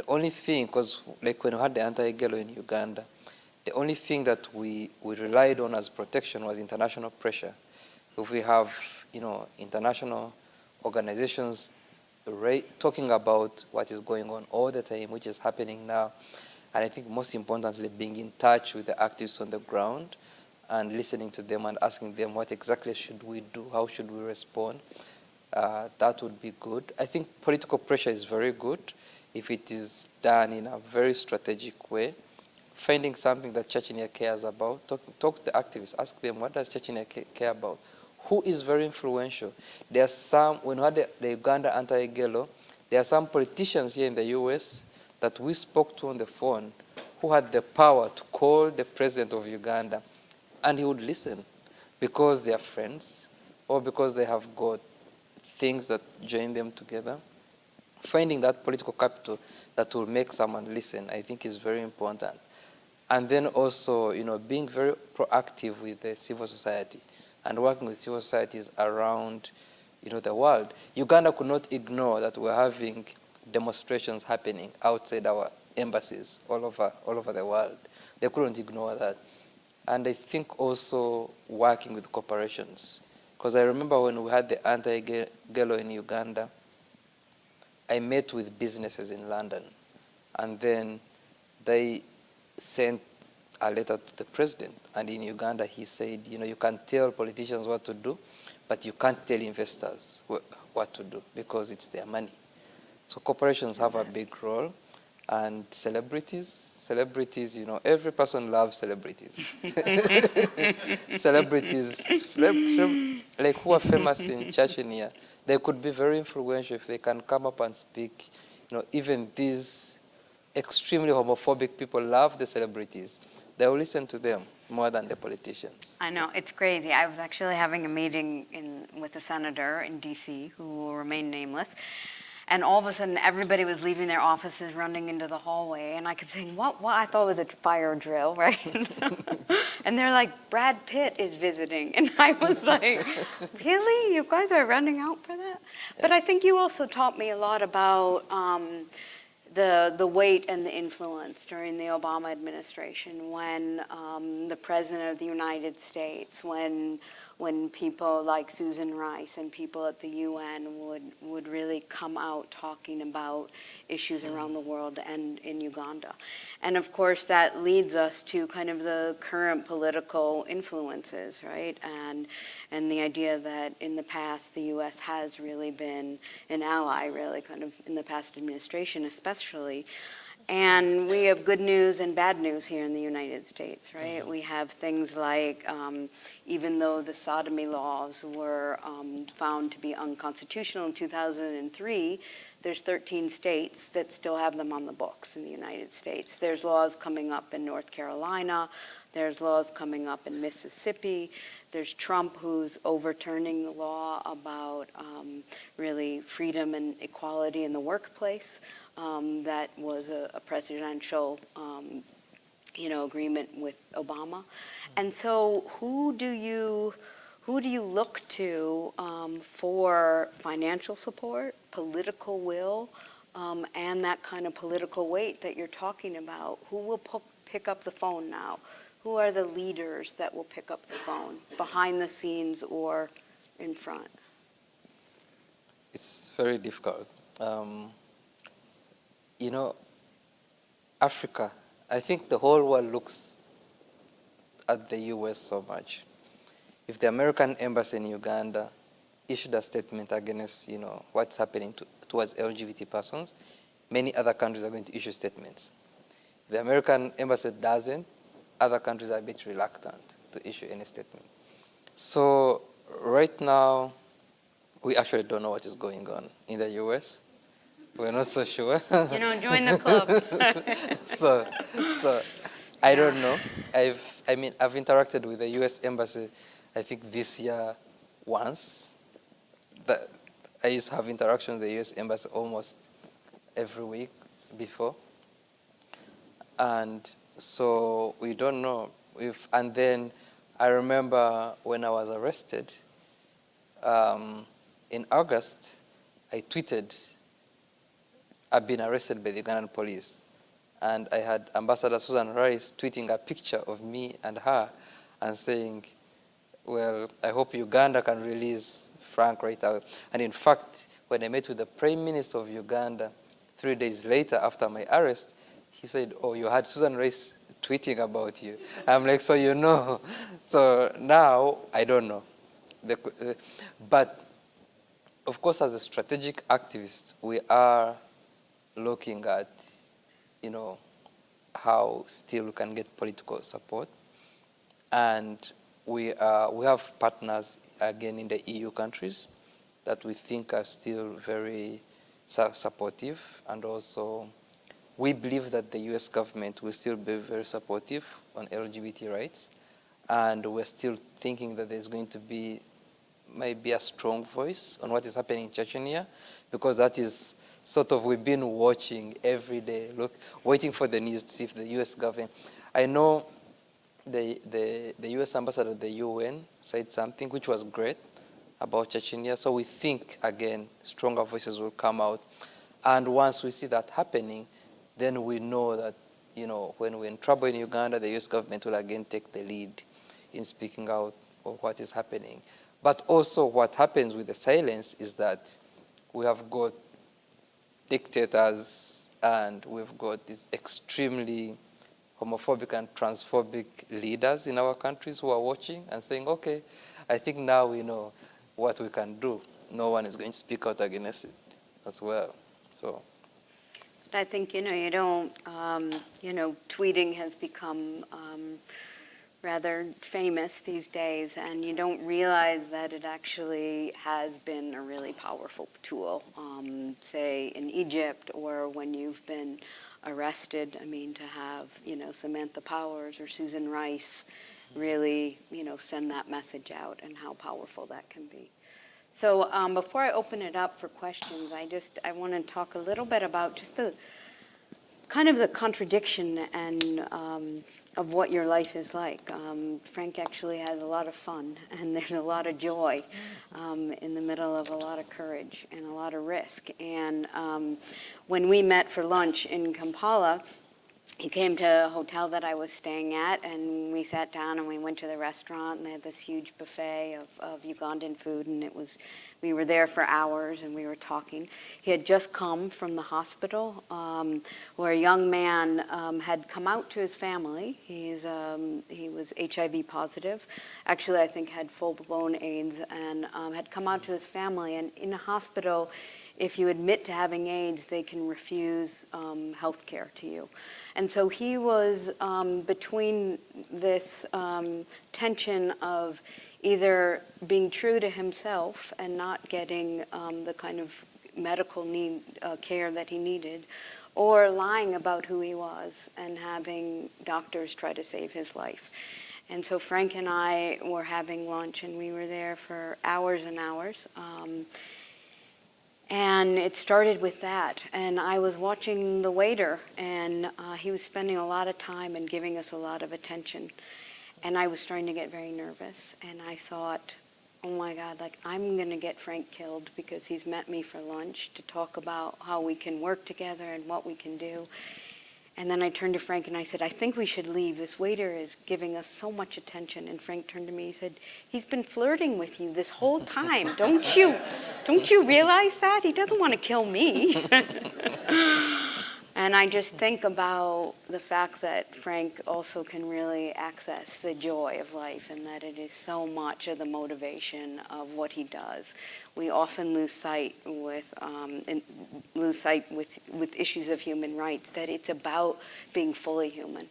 only thing, because like when we had the anti-gay law in Uganda, the only thing that we relied on as protection was international pressure. If we have international organizations talking about what is going on all the time, which is happening now, and I think most importantly, being in touch with the activists on the ground and listening to them and asking them what exactly should we do, how should we respond, that would be good. I think political pressure is very good if it is done in a very strategic way. Finding something that Chechnya cares about, talk to the activists, ask them, what does Chechnya care about? Who is very influential? There are some, when we had the Uganda anti-gay law, there are some politicians here in the US that we spoke to on the phone who had the power to call the president of Uganda and he would listen because they are friends or because they have got things that join them together. Finding that political capital that will make someone listen, I think, is very important. And then also, being very proactive with the civil society and working with civil societies around, the world. Uganda could not ignore that we're having demonstrations happening outside our embassies all over the world. They couldn't ignore that. And I think also working with corporations. Because I remember when we had the anti-gay law in Uganda, I met with businesses in London, and then they sent a letter to the president. And in Uganda, he said, you can tell politicians what to do, but you can't tell investors what to do because it's their money. So corporations have a big role, and celebrities, every person loves celebrities. Celebrities, like who are famous in Chechnya, they could be very influential if they can come up and speak. Even these extremely homophobic people love the celebrities. They will listen to them more than the politicians. I know, it's crazy. I was actually having a meeting with a senator in D.C. who will remain nameless. And all of a sudden, everybody was leaving their offices, running into the hallway. And I kept saying, what? I thought it was a fire drill, right? And they're like, Brad Pitt is visiting. And I was like, really? You guys are running out for that? Yes. But I think you also taught me a lot about the weight and the influence during the Obama administration when the President of the United States, when people like Susan Rice and people at the UN would really come out talking about issues around the world and in Uganda. And of course that leads us to kind of the current political influences, right? And the idea that in the past the US has really been an ally, really, kind of in the past administration especially. And we have good news and bad news here in the United States, right? We have things like, even though the sodomy laws were found to be unconstitutional in 2003, there's 13 states that still have them on the books in the United States. There's laws coming up in North Carolina. There's laws coming up in Mississippi. There's Trump, who's overturning the law about really freedom and equality in the workplace. That was a presidential, agreement with Obama. And so, who do you look to for financial support, political will, and that kind of political weight that you're talking about? Who will pick up the phone now? Who are the leaders that will pick up the phone, behind the scenes or in front? It's very difficult. Africa, I think the whole world looks at the US so much. If the American embassy in Uganda issued a statement against, what's happening towards LGBT persons, many other countries are going to issue statements. If the American embassy doesn't, other countries are a bit reluctant to issue any statement. So right now, we actually don't know what is going on in the US. We're not so sure. Join the club. so I don't know. I've interacted with the US embassy, I think this year once. I used to have interactions with the US embassy almost every week before. And so we don't know and then I remember when I was arrested, in August, I tweeted, I've been arrested by the Ugandan police. And I had Ambassador Susan Rice tweeting a picture of me and her and saying, well, I hope Uganda can release Frank right away. And in fact, when I met with the Prime Minister of Uganda 3 days later after my arrest, he said, oh, you had Susan Rice tweeting about you. I'm like, so you know. So now, I don't know. But of course, as a strategic activist, we are looking at, how still we can get political support. And we have partners, again, in the EU countries that we think are still very supportive. And also, we believe that the US government will still be very supportive on LGBT rights. and we're still thinking that there's going to be maybe a strong voice on what is happening in Chechnya, because that is sort of, we've been watching every day, waiting for the news to see if the US government, I know the US ambassador at the UN said something which was great about Chechnya, so we think, again, stronger voices will come out. And once we see that happening, then we know that, when we're in trouble in Uganda, the US government will again take the lead in speaking out of what is happening. But also what happens with the silence is that we have got dictators and we've got these extremely homophobic and transphobic leaders in our countries who are watching and saying, okay, I think now we know what we can do. No one is going to speak out against it as well. So I think, you don't, tweeting has become rather famous these days, and you don't realize that it actually has been a really powerful tool, say in Egypt, or when you've been arrested. I mean, to have, Samantha Powers or Susan Rice really, send that message out, and how powerful that can be. So before I open it up for questions, I want to talk a little bit about just the kind of the contradiction and of what your life is like. Frank actually has a lot of fun, and there's a lot of joy in the middle of a lot of courage and a lot of risk. And when we met for lunch in Kampala, he came to a hotel that I was staying at, and we sat down and we went to the restaurant, and they had this huge buffet of Ugandan food, and we were there for hours and we were talking. He had just come from the hospital where a young man had come out to his family. He was HIV positive, actually I think had full-blown AIDS, and had come out to his family. And in a hospital, if you admit to having AIDS, they can refuse health care to you. And so he was between this tension of either being true to himself and not getting the kind of medical care that he needed, or lying about who he was and having doctors try to save his life. And so Frank and I were having lunch, and we were there for hours and hours. And it started with that. And I was watching the waiter, and he was spending a lot of time and giving us a lot of attention. And I was starting to get very nervous. And I thought, oh my God, I'm going to get Frank killed because he's met me for lunch to talk about how we can work together and what we can do. And then I turned to Frank and I said, I think we should leave. This waiter is giving us so much attention. And Frank turned to me, he said, he's been flirting with you this whole time. Don't you realize that? He doesn't want to kill me. And I just think about the fact that Frank also can really access the joy of life, and that it is so much of the motivation of what he does. We often lose sight with issues of human rights, that it's about being fully human.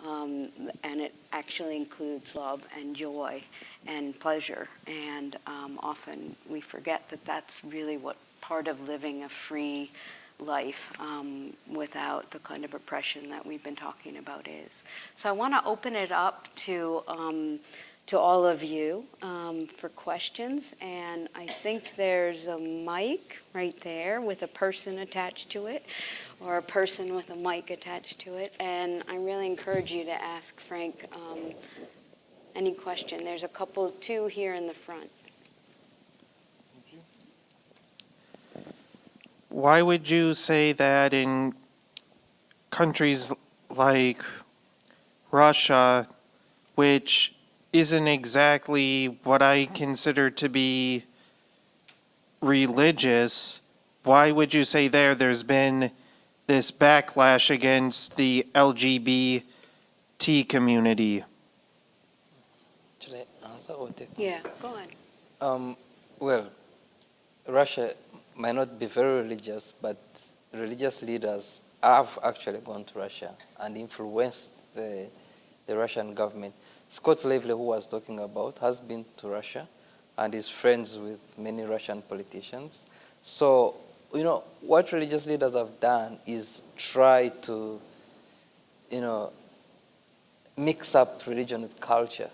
And it actually includes love and joy and pleasure. And often we forget that that's really what part of living a free life without the kind of oppression that we've been talking about is. So I want to open it up to all of you for questions. And I think there's a mic right there with a person attached to it, or a person with a mic attached to it. And I really encourage you to ask Frank any question. There's two here in the front. Why would you say that in countries like Russia, which isn't exactly what I consider to be religious, why would you say there's been this backlash against the LGBT community? Should I answer or take? Yeah, go ahead. Well, Russia might not be very religious, but religious leaders have actually gone to Russia and influenced the Russian government. Scott Lively, who was talking about, has been to Russia and is friends with many Russian politicians. So, what religious leaders have done is try to, mix up religion with culture.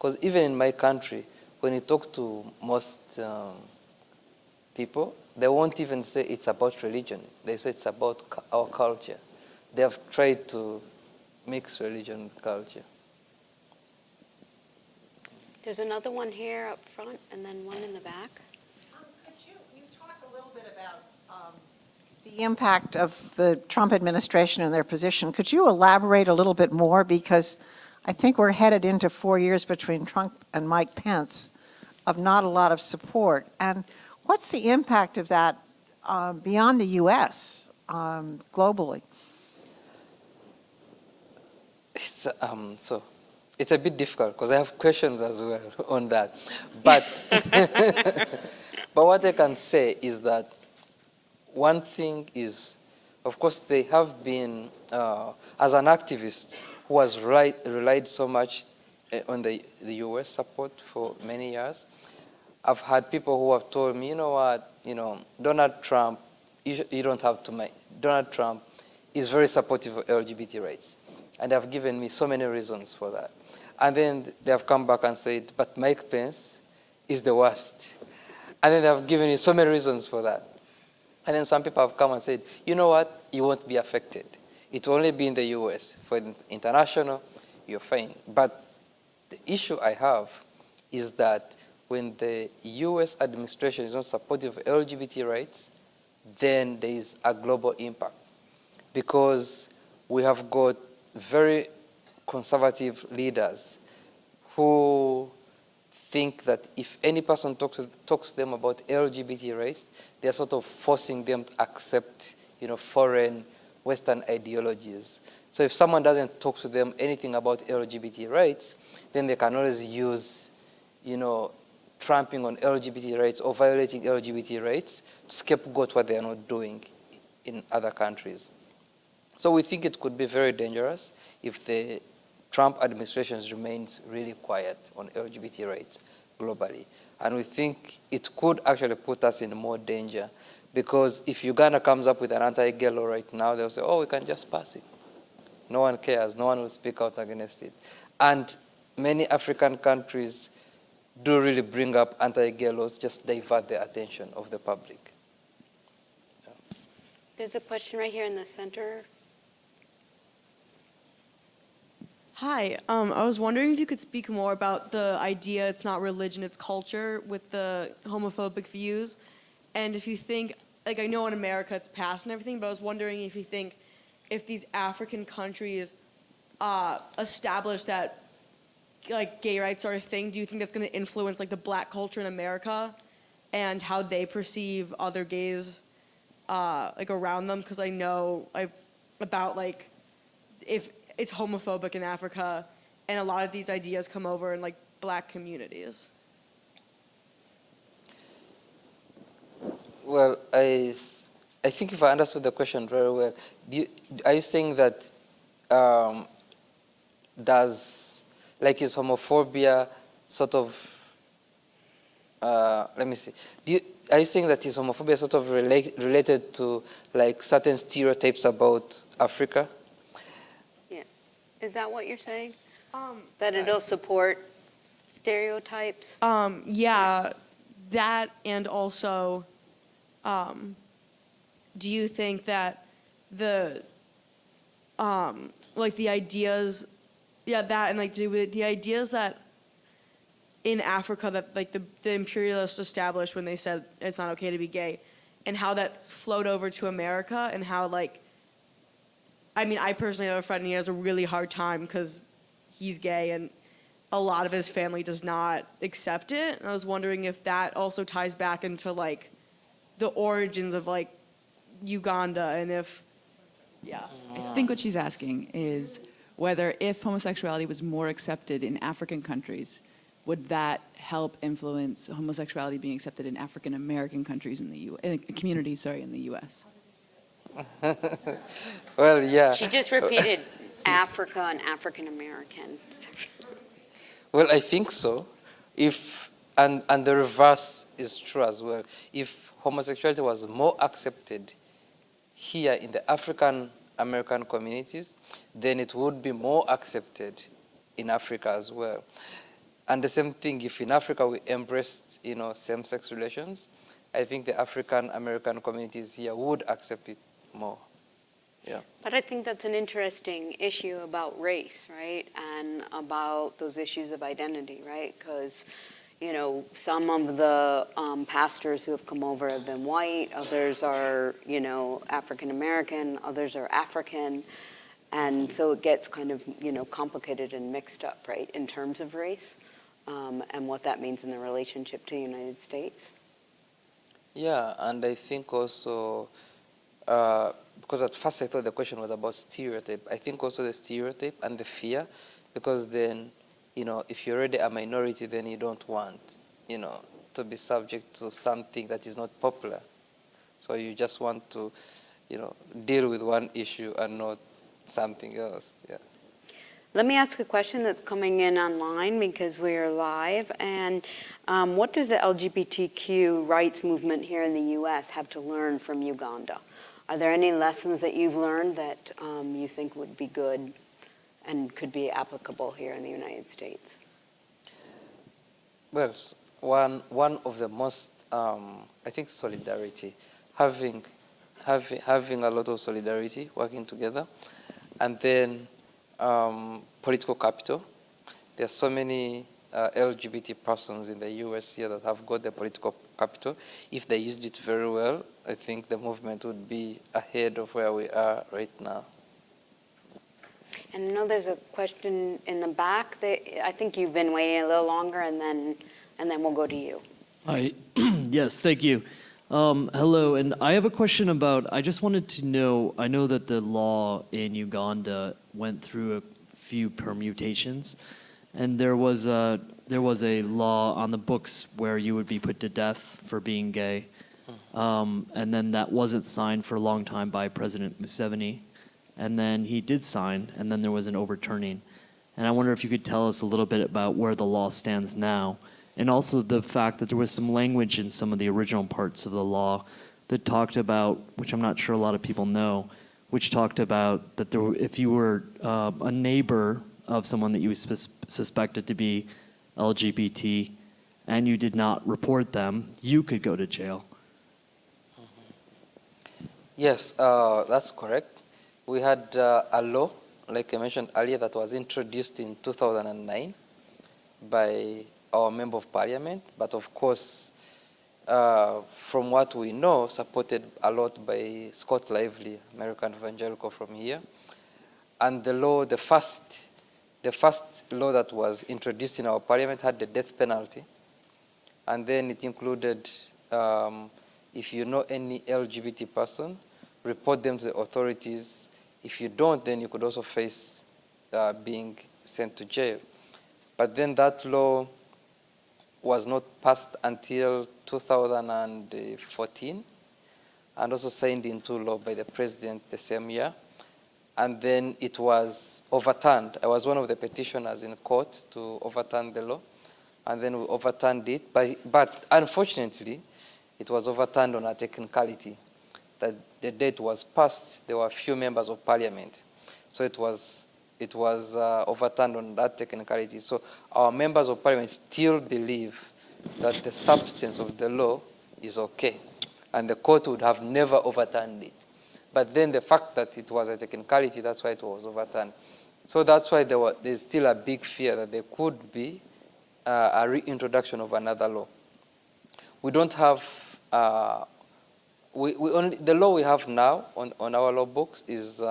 Because even in my country, when you talk to most people, they won't even say it's about religion. They say it's about our culture. They have tried to mix religion with culture. There's another one here up front and then one in the back. Could you talk a little bit about the impact of the Trump administration and their position? Could you elaborate a little bit more? Because I think we're headed into 4 years between Trump and Mike Pence of not a lot of support. And what's the impact of that beyond the U.S., globally? It's, so it's a bit difficult because I have questions as well on that. But, but what I can say is that one thing is, of course, they have been, as an activist who has relied so much on the U.S. support for many years, I've had people who have told me, you know what, Donald Trump, you don't have to make, Donald Trump is very supportive of LGBT rights. And they have given me so many reasons for that. And then they have come back and said, but Mike Pence is the worst. And then they have given me so many reasons for that. And then some people have come and said, you know what, you won't be affected. It will only be in the US. For international, you're fine. But the issue I have is that when the US administration is not supportive of LGBT rights, then there is a global impact. Because we have got very conservative leaders who think that if any person talks to them about LGBT rights, they're sort of forcing them to accept, foreign Western ideologies. So if someone doesn't talk to them anything about LGBT rights, then they can always use, tramping on LGBT rights or violating LGBT rights to scapegoat what they are not doing in other countries. So we think it could be very dangerous if the Trump administration remains really quiet on LGBT rights globally. And we think it could actually put us in more danger because if Uganda comes up with an anti-gay law right now, they'll say, oh, we can just pass it. No one cares. No one will speak out against it. And many African countries do really bring up anti-gay laws, just divert the attention of the public. Yeah. There's a question right here in the center. Hi, I was wondering if you could speak more about the idea it's not religion, it's culture with the homophobic views. And if you think, I know in America it's passed and everything, but I was wondering if you think if these African countries establish that gay rights are a thing, do you think that's going to influence the black culture in America and how they perceive other gays around them? Because I know about if it's homophobic in Africa, and a lot of these ideas come over in black communities. Well, I think if I understood the question very well, are you saying that is homophobia sort of, let me see, are you saying that is homophobia sort of related to certain stereotypes about Africa? Is that what you're saying? That it'll support stereotypes? Yeah, that, and also, do you think that the ideas, that and the ideas that in Africa that the imperialists established when they said it's not okay to be gay, and how that flowed over to America, and how I personally have a friend and he has a really hard time because he's gay and a lot of his family does not accept it. And I was wondering if that also ties back into the origins of Uganda and if, yeah. I think what she's asking is whether if homosexuality was more accepted in African countries, would that help influence homosexuality being accepted in African American countries in the communities, in the U.S.? Well, yeah. She just repeated Africa and African American. Well, I think so. And the reverse is true as well. If homosexuality was more accepted here in the African American communities, then it would be more accepted in Africa as well. And the same thing, if in Africa we embraced, same-sex relations, I think the African American communities here would accept it more. Yeah. But I think that's an interesting issue about race, right? And about those issues of identity, right? Because, some of the pastors who have come over have been white, others are, African American, others are African. And so it gets kind of, complicated and mixed up, right, in terms of race and what that means in the relationship to the United States. Yeah, and I think also, because at first I thought the question was about stereotype. I think also the stereotype and the fear, because then, if you're already a minority, then you don't want, to be subject to something that is not popular. So you just want to, deal with one issue and not something else. Yeah. Let me ask a question that's coming in online because we are live. And what does the LGBTQ rights movement here in the U.S. have to learn from Uganda? Are there any lessons that you've learned that you think would be good and could be applicable here in the United States? Well, one of the most, I think, solidarity, having a lot of solidarity, working together, and then political capital. There are so many LGBT persons in the US here that have got the political capital. If they used it very well, I think the movement would be ahead of where we are right now. And I know there's a question in the back. I think you've been waiting a little longer, and then we'll go to you. Hi. Yes, thank you. Hello, and I have a question about, I just wanted to know, I know that the law in Uganda went through a few permutations, and there was a law on the books where you would be put to death for being gay, and then that wasn't signed for a long time by President Museveni, and then he did sign, and then there was an overturning. And I wonder if you could tell us a little bit about where the law stands now, and also the fact that there was some language in some of the original parts of the law that talked about, which I'm not sure a lot of people know, which talked about that if you were a neighbor of someone that you suspected to be LGBT and you did not report them, you could go to jail. Yes, that's correct. We had a law, like I mentioned earlier, that was introduced in 2009 by our Member of Parliament, but of course, from what we know, supported a lot by Scott Lively, American evangelical from here. And the law, the first law that was introduced in our parliament had the death penalty. And then it included, if you know any LGBT person, report them to the authorities. If you don't, then you could also face being sent to jail. But then that law was not passed until 2014, and also signed into law by the president the same year. And then it was overturned. I was one of the petitioners in court to overturn the law, and then we overturned it. But unfortunately, it was overturned on a technicality, that the date was passed, there were few members of parliament. So it was overturned on that technicality. So our members of parliament still believe that the substance of the law is okay, and the court would have never overturned it. But then the fact that it was a technicality, that's why it was overturned. So that's why there's still a big fear that there could be a reintroduction of another law. We don't have, the law we have now on our law books is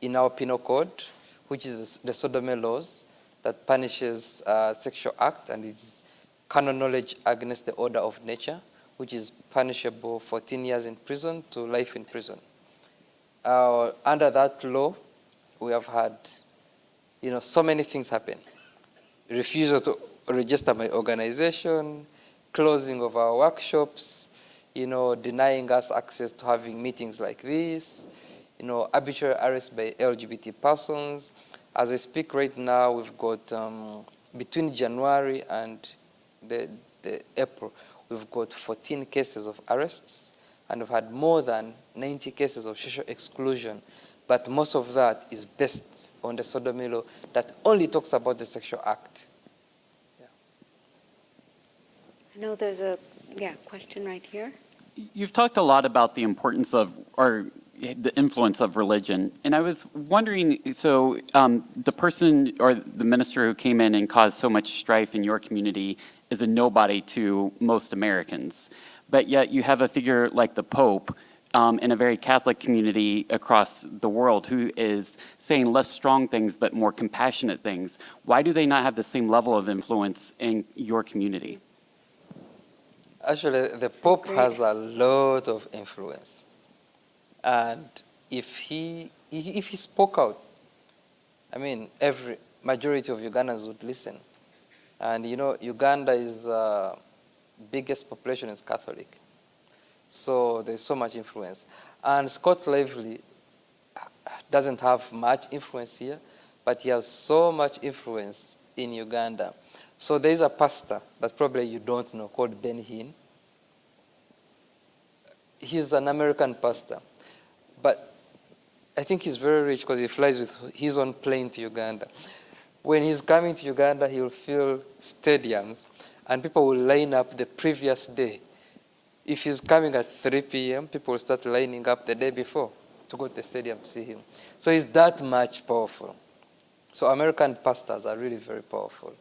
in our penal code, which is the sodomy laws that punishes sexual act, and it's carnal knowledge against the order of nature, which is punishable 14 years in prison to life in prison. Under that law, we have had, so many things happen. Refusal to register my organization, closing of our workshops, denying us access to having meetings like this, arbitrary arrest by LGBT persons. As I speak right now, we've got, between January and the April, we've got 14 cases of arrests, and we've had more than 90 cases of social exclusion. But most of that is based on the sodomy law that only talks about the sexual act. I know there's a, question right here. You've talked a lot about the importance of, or the influence of religion, and I was wondering, so the person or the minister who came in and caused so much strife in your community is a nobody to most Americans, but yet you have a figure like the Pope in a very Catholic community across the world who is saying less strong things but more compassionate things. Why do they not have the same level of influence in your community? Actually, the Pope has a lot of influence. And if he spoke out, I mean, every majority of Ugandans would listen. And you know, Uganda is biggest population is Catholic. So there's so much influence. And Scott Lively doesn't have much influence here, but he has so much influence in Uganda. So there's a pastor that probably you don't know called Ben Hinn. He's an American pastor, but I think he's very rich because he flies with his own plane to Uganda. When he's coming to Uganda, he will fill stadiums, and people will line up the previous day. If he's coming at 3 p.m., people will start lining up the day before to go to the stadium to see him. So he's that much powerful. So American pastors are really very powerful.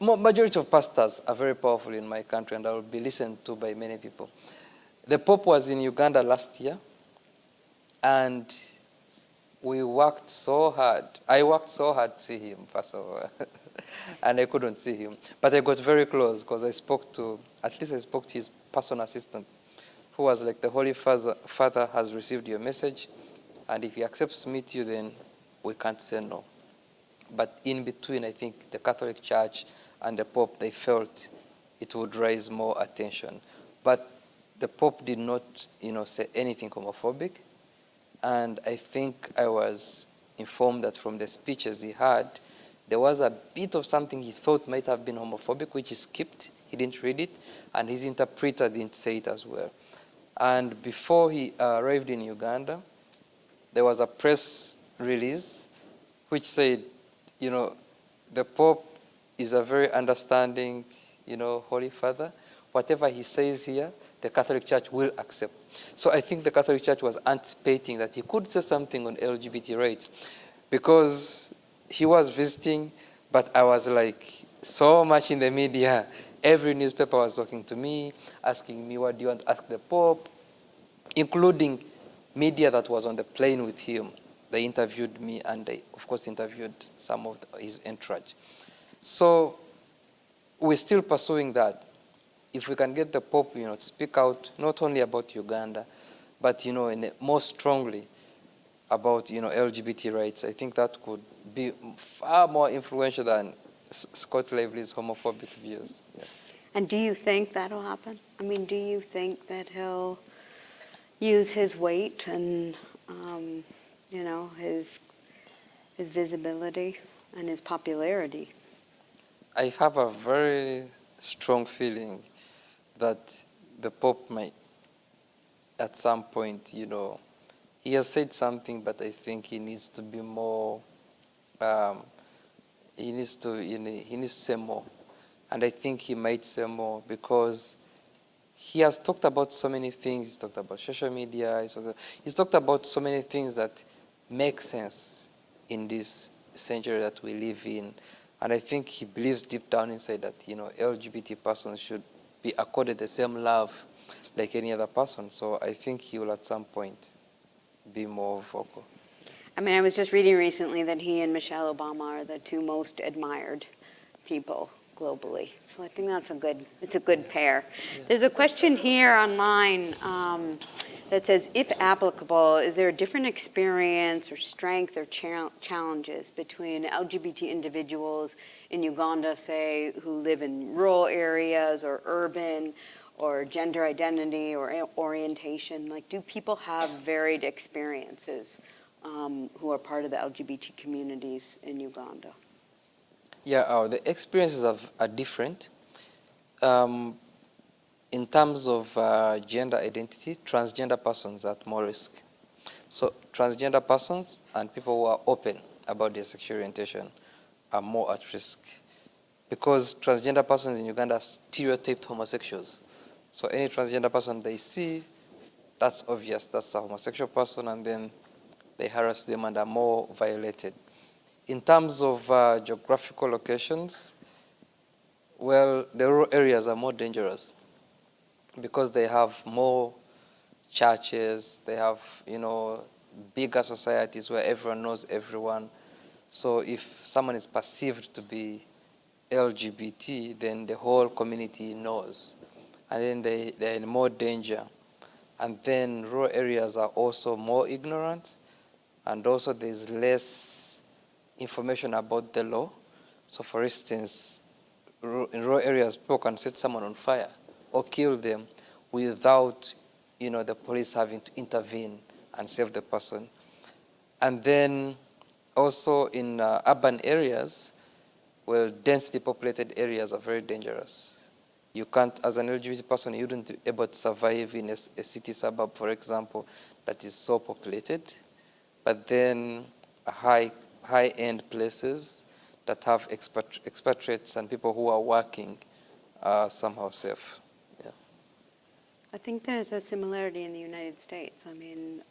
Majority of pastors are very powerful in my country, and I will be listened to by many people. The Pope was in Uganda last year, and we worked so hard. I worked so hard to see him, first of all, and I couldn't see him. But I got very close because I spoke to his personal assistant, who was like, the Holy Father has received your message, and if he accepts to meet you, then we can't say no. But in between, I think the Catholic Church and the Pope, they felt it would raise more attention. But the Pope did not, say anything homophobic. And I think I was informed that from the speeches he had, there was a bit of something he thought might have been homophobic, which he skipped. He didn't read it, and his interpreter didn't say it as well. And before he arrived in Uganda, there was a press release which said, the Pope is a very understanding, Holy Father. Whatever he says here, the Catholic Church will accept. So I think the Catholic Church was anticipating that he could say something on LGBT rights, because he was visiting, but I was like so much in the media. Every newspaper was talking to me, asking me, what do you want to ask the Pope, including media that was on the plane with him. They interviewed me, and they, of course, interviewed some of his entourage. So we're still pursuing that. If we can get the Pope, to speak out not only about Uganda, but more strongly about LGBT rights, I think that could be far more influential than Scott Lively's homophobic views. Yeah. And do you think that'll happen? I mean, do you think that he'll use his weight and his visibility and his popularity? I have a very strong feeling that the Pope might, at some point, he has said something, but I think he needs to be more, he needs to say more. And I think he might say more because he has talked about so many things. He's talked about social media. He's talked about so many things that make sense in this century that we live in. And I think he believes deep down inside that, LGBT persons should be accorded the same love like any other person. So I think he will at some point be more vocal. I mean, I was just reading recently that he and Michelle Obama are the two most admired people globally. So I think it's a good pair. Yeah. There's a question here online that says, if applicable, is there a different experience or strength or challenges between LGBT individuals in Uganda, say, who live in rural areas or urban, or gender identity or orientation? Like, do people have varied experiences who are part of the LGBT communities in Uganda? Yeah, the experiences are different. In terms of gender identity, transgender persons are at more risk. So transgender persons and people who are open about their sexual orientation are more at risk. because transgender persons in Uganda are stereotyped homosexuals. So any transgender person they see, that's obvious, that's a homosexual person, and then they harass them and are more violated. In terms of geographical locations, well, the rural areas are more dangerous because they have more churches, they have, bigger societies where everyone knows everyone. So if someone is perceived to be LGBT, then the whole community knows. And then they're in more danger. And then rural areas are also more ignorant, and also there's less information about the law. So for instance, in rural areas, people can set someone on fire or kill them without, the police having to intervene and save the person. And then also in urban areas, well, densely populated areas are very dangerous. You can't, as an LGBT person, you wouldn't be able to survive in a city suburb, for example, that is so populated. But then high-end places that have expatriates and people who are working are somehow safe. Yeah. I think there's a similarity in the United States. I mean,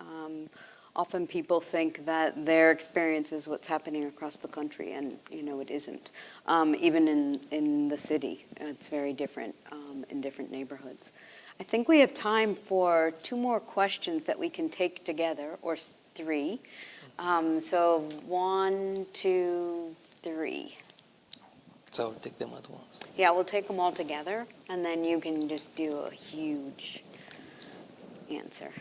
often people think that their experience is what's happening across the country, and it isn't. Even in the city, it's very different in different neighborhoods. I think we have time for 2 more questions that we can take together, or 3. So 1, 2, 3. So I'll take them at once. Yeah, we'll take them all together, and then you can just do a huge answer.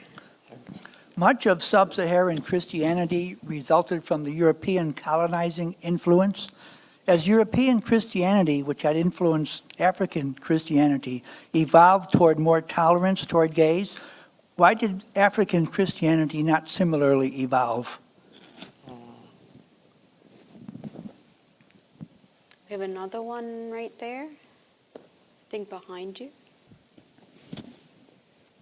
Much of sub-Saharan Christianity resulted from the European colonizing influence. As European Christianity, which had influenced African Christianity, evolved toward more tolerance toward gays, why did African Christianity not similarly evolve? We have another one right there, I think behind you.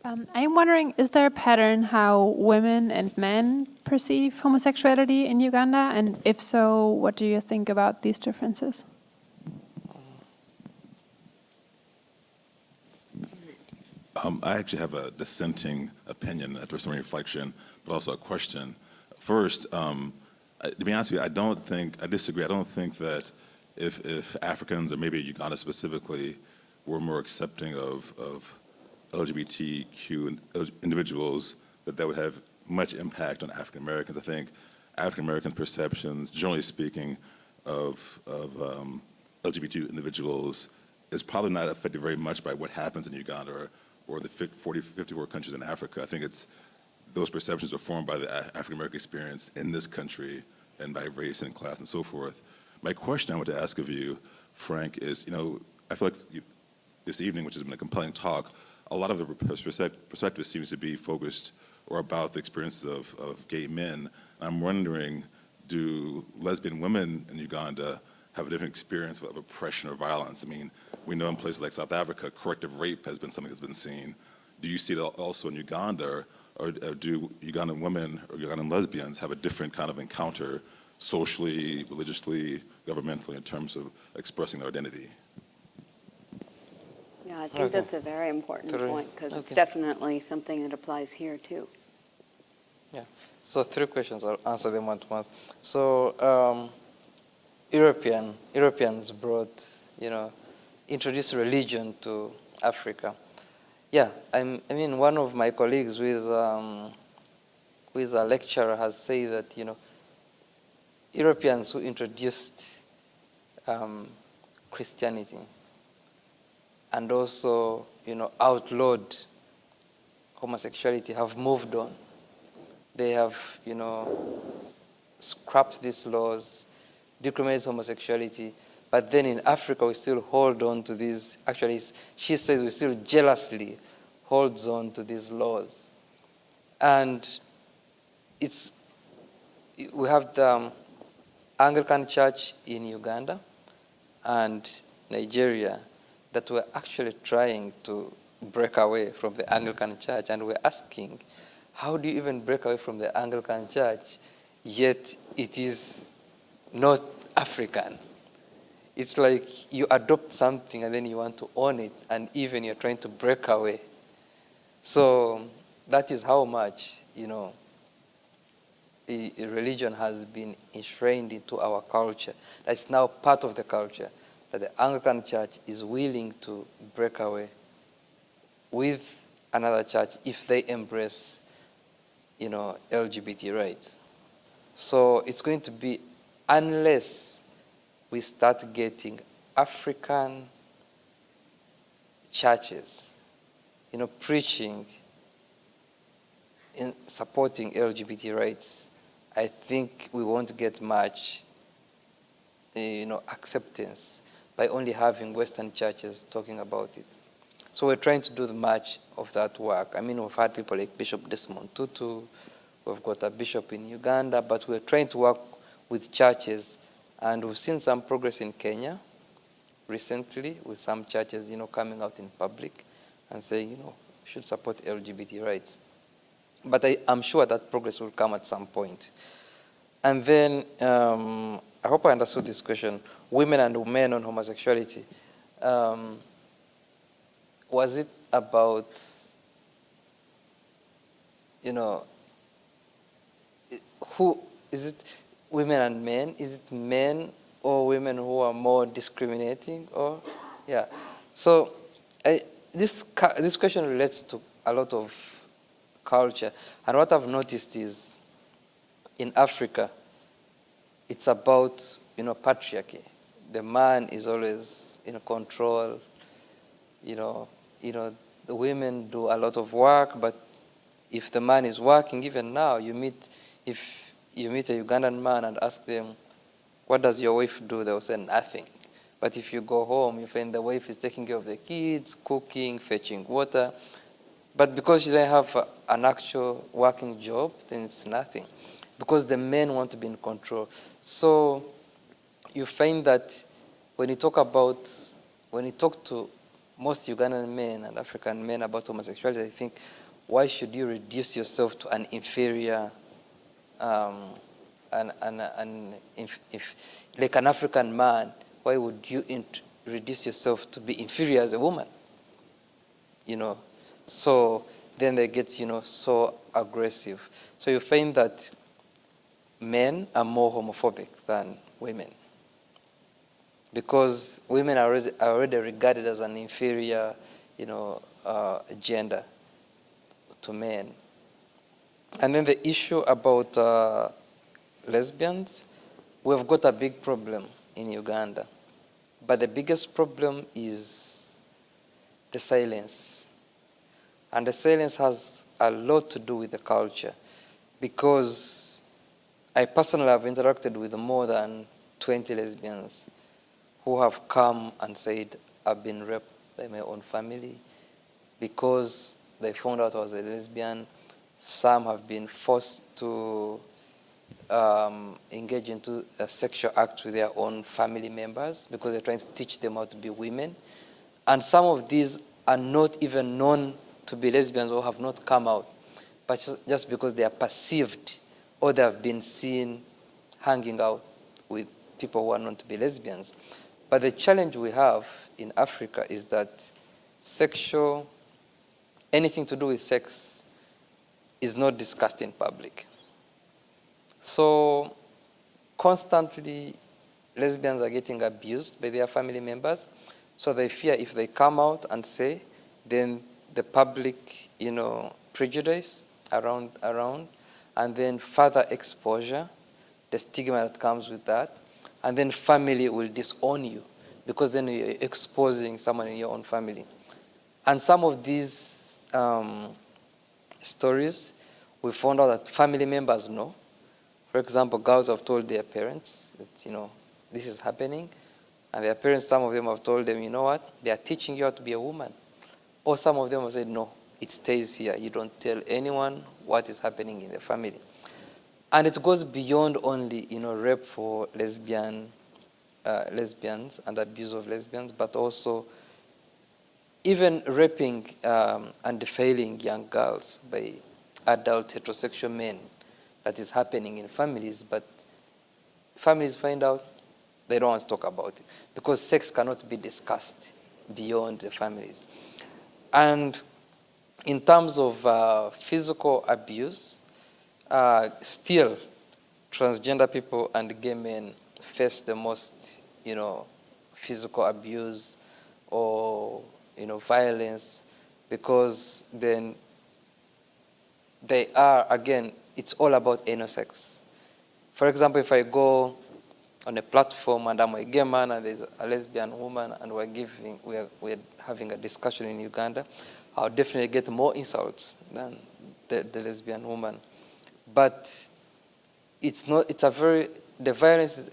I'm wondering, is there a pattern how women and men perceive homosexuality in Uganda? And if so, what do you think about these differences? I actually have a dissenting opinion after some reflection, but also a question. First, to be honest with you, I disagree. I don't think that if Africans, or maybe Uganda specifically, were more accepting of LGBTQ individuals, that would have much impact on African Americans. I think African American perceptions, generally speaking, of LGBT individuals is probably not affected very much by what happens in Uganda or the 54 countries in Africa. I think those perceptions are formed by the African American experience in this country and by race and class and so forth. My question I want to ask of you, Frank, is, I feel like this evening, which has been a compelling talk, a lot of the perspective seems to be focused or about the experiences of gay men. I'm wondering, do lesbian women in Uganda have a different experience of oppression or violence? I mean, we know in places like South Africa, corrective rape has been something that's been seen. Do you see it also in Uganda, or do Ugandan women or Ugandan lesbians have a different kind of encounter socially, religiously, governmentally, in terms of expressing their identity? Yeah, I think that's a very important point, because it's definitely something that applies here too. Yeah. So 3 questions. I'll answer them at once. So Europeans brought, introduced religion to Africa. Yeah, I mean, one of my colleagues who is a lecturer has said that, Europeans who introduced Christianity and also, outlawed homosexuality have moved on. They have, scrapped these laws, decriminalize homosexuality, but then in Africa we still hold on to these, actually she says we still jealously holds on to these laws. And we have the Anglican Church in Uganda and Nigeria that we're actually trying to break away from the Anglican Church, and we're asking, how do you even break away from the Anglican Church, yet it is not African? it's like you adopt something and then you want to own it, and even you're trying to break away. So that is how much, religion has been enshrined into our culture. That's now part of the culture, that the Anglican Church is willing to break away with another church if they embrace, LGBT rights. So it's going to be, unless we start getting African churches, preaching in supporting LGBT rights, I think we won't get much, acceptance by only having Western churches talking about it. So we're trying to do much of that work. I mean, we've had people like Bishop Desmond Tutu, we've got a bishop in Uganda, but we're trying to work with churches, and we've seen some progress in Kenya recently with some churches, coming out in public and saying, we should support LGBT rights. But I'm sure that progress will come at some point. And then, I hope I understood this question, women and men on homosexuality. Was it about, who, is it women and men? Is it men or women who are more discriminating? Or, yeah. So this question relates to a lot of culture. And what I've noticed is, in Africa, it's about, patriarchy. The man is always in control. The women do a lot of work, but if the man is working, even now, if you meet a Ugandan man and ask them, what does your wife do? They'll say nothing. But if you go home, you find the wife is taking care of the kids, cooking, fetching water. But because she doesn't have an actual working job, then it's nothing. Because the men want to be in control. So you find that when you talk to most Ugandan men and African men about homosexuality, they think, why should you reduce yourself to an inferior, like an African man, why would you reduce yourself to be inferior as a woman? So then they get, so aggressive. So you find that men are more homophobic than women, because women are already regarded as an inferior, gender to men. And then the issue about lesbians, we've got a big problem in Uganda. But the biggest problem is the silence. And the silence has a lot to do with the culture, because I personally have interacted with more than 20 lesbians who have come and said, I've been raped by my own family because they found out I was a lesbian. Some have been forced to engage into a sexual act with their own family members because they're trying to teach them how to be women. And some of these are not even known to be lesbians or have not come out, but just because they are perceived or they have been seen hanging out with people who are known to be lesbians. But the challenge we have in Africa is that anything to do with sex is not discussed in public. So constantly lesbians are getting abused by their family members, so they fear if they come out and say, then the public, prejudice around, and then further exposure, the stigma that comes with that, and then family will disown you because then you're exposing someone in your own family. And some of these stories, we found out that family members know. For example, girls have told their parents that, this is happening, and their parents, some of them have told them, you know what, they are teaching you how to be a woman. Or some of them have said, no, it stays here. You don't tell anyone what is happening in the family. And it goes beyond only, rape for lesbians and abuse of lesbians, but also even raping and defiling young girls by adult heterosexual men that is happening in families. But families find out They don't want to talk about it because sex cannot be discussed beyond the families. And in terms of physical abuse, still transgender people and gay men face the most, physical abuse or, violence, because then they are, again, it's all about anal sex. For example, if I go on a platform and I'm a gay man and there's a lesbian woman and we're having a discussion in Uganda, I'll definitely get more insults than the lesbian woman. But the violence,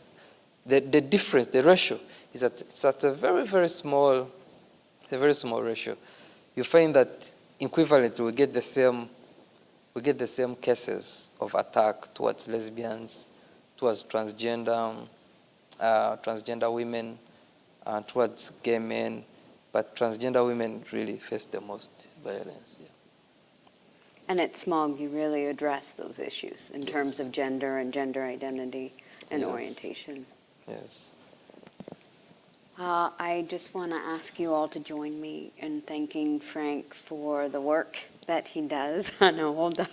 the difference, the ratio is that it's at a very, very small, ratio. You find that equivalently we get the same cases of attack towards lesbians, towards transgender women, towards gay men, but transgender women really face the most violence. Yeah. And at SMOG, you really address those issues in terms of gender and gender identity and orientation. Yes. I just want to ask you all to join me in thanking Frank for the work that he does. I know, hold on.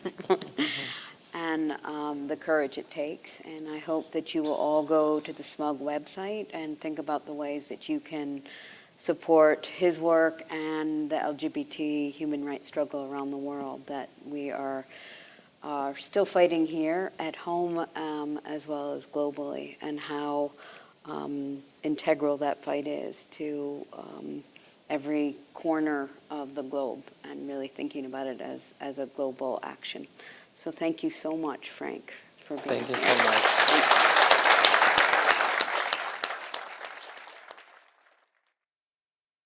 And the courage it takes. And I hope that you will all go to the SMUG website and think about the ways that you can support his work and the LGBT human rights struggle around the world that we are still fighting here at home as well as globally, and how integral that fight is to every corner of the globe, and really thinking about it as a global action. So thank you so much, Frank, for being here. Thank you so much.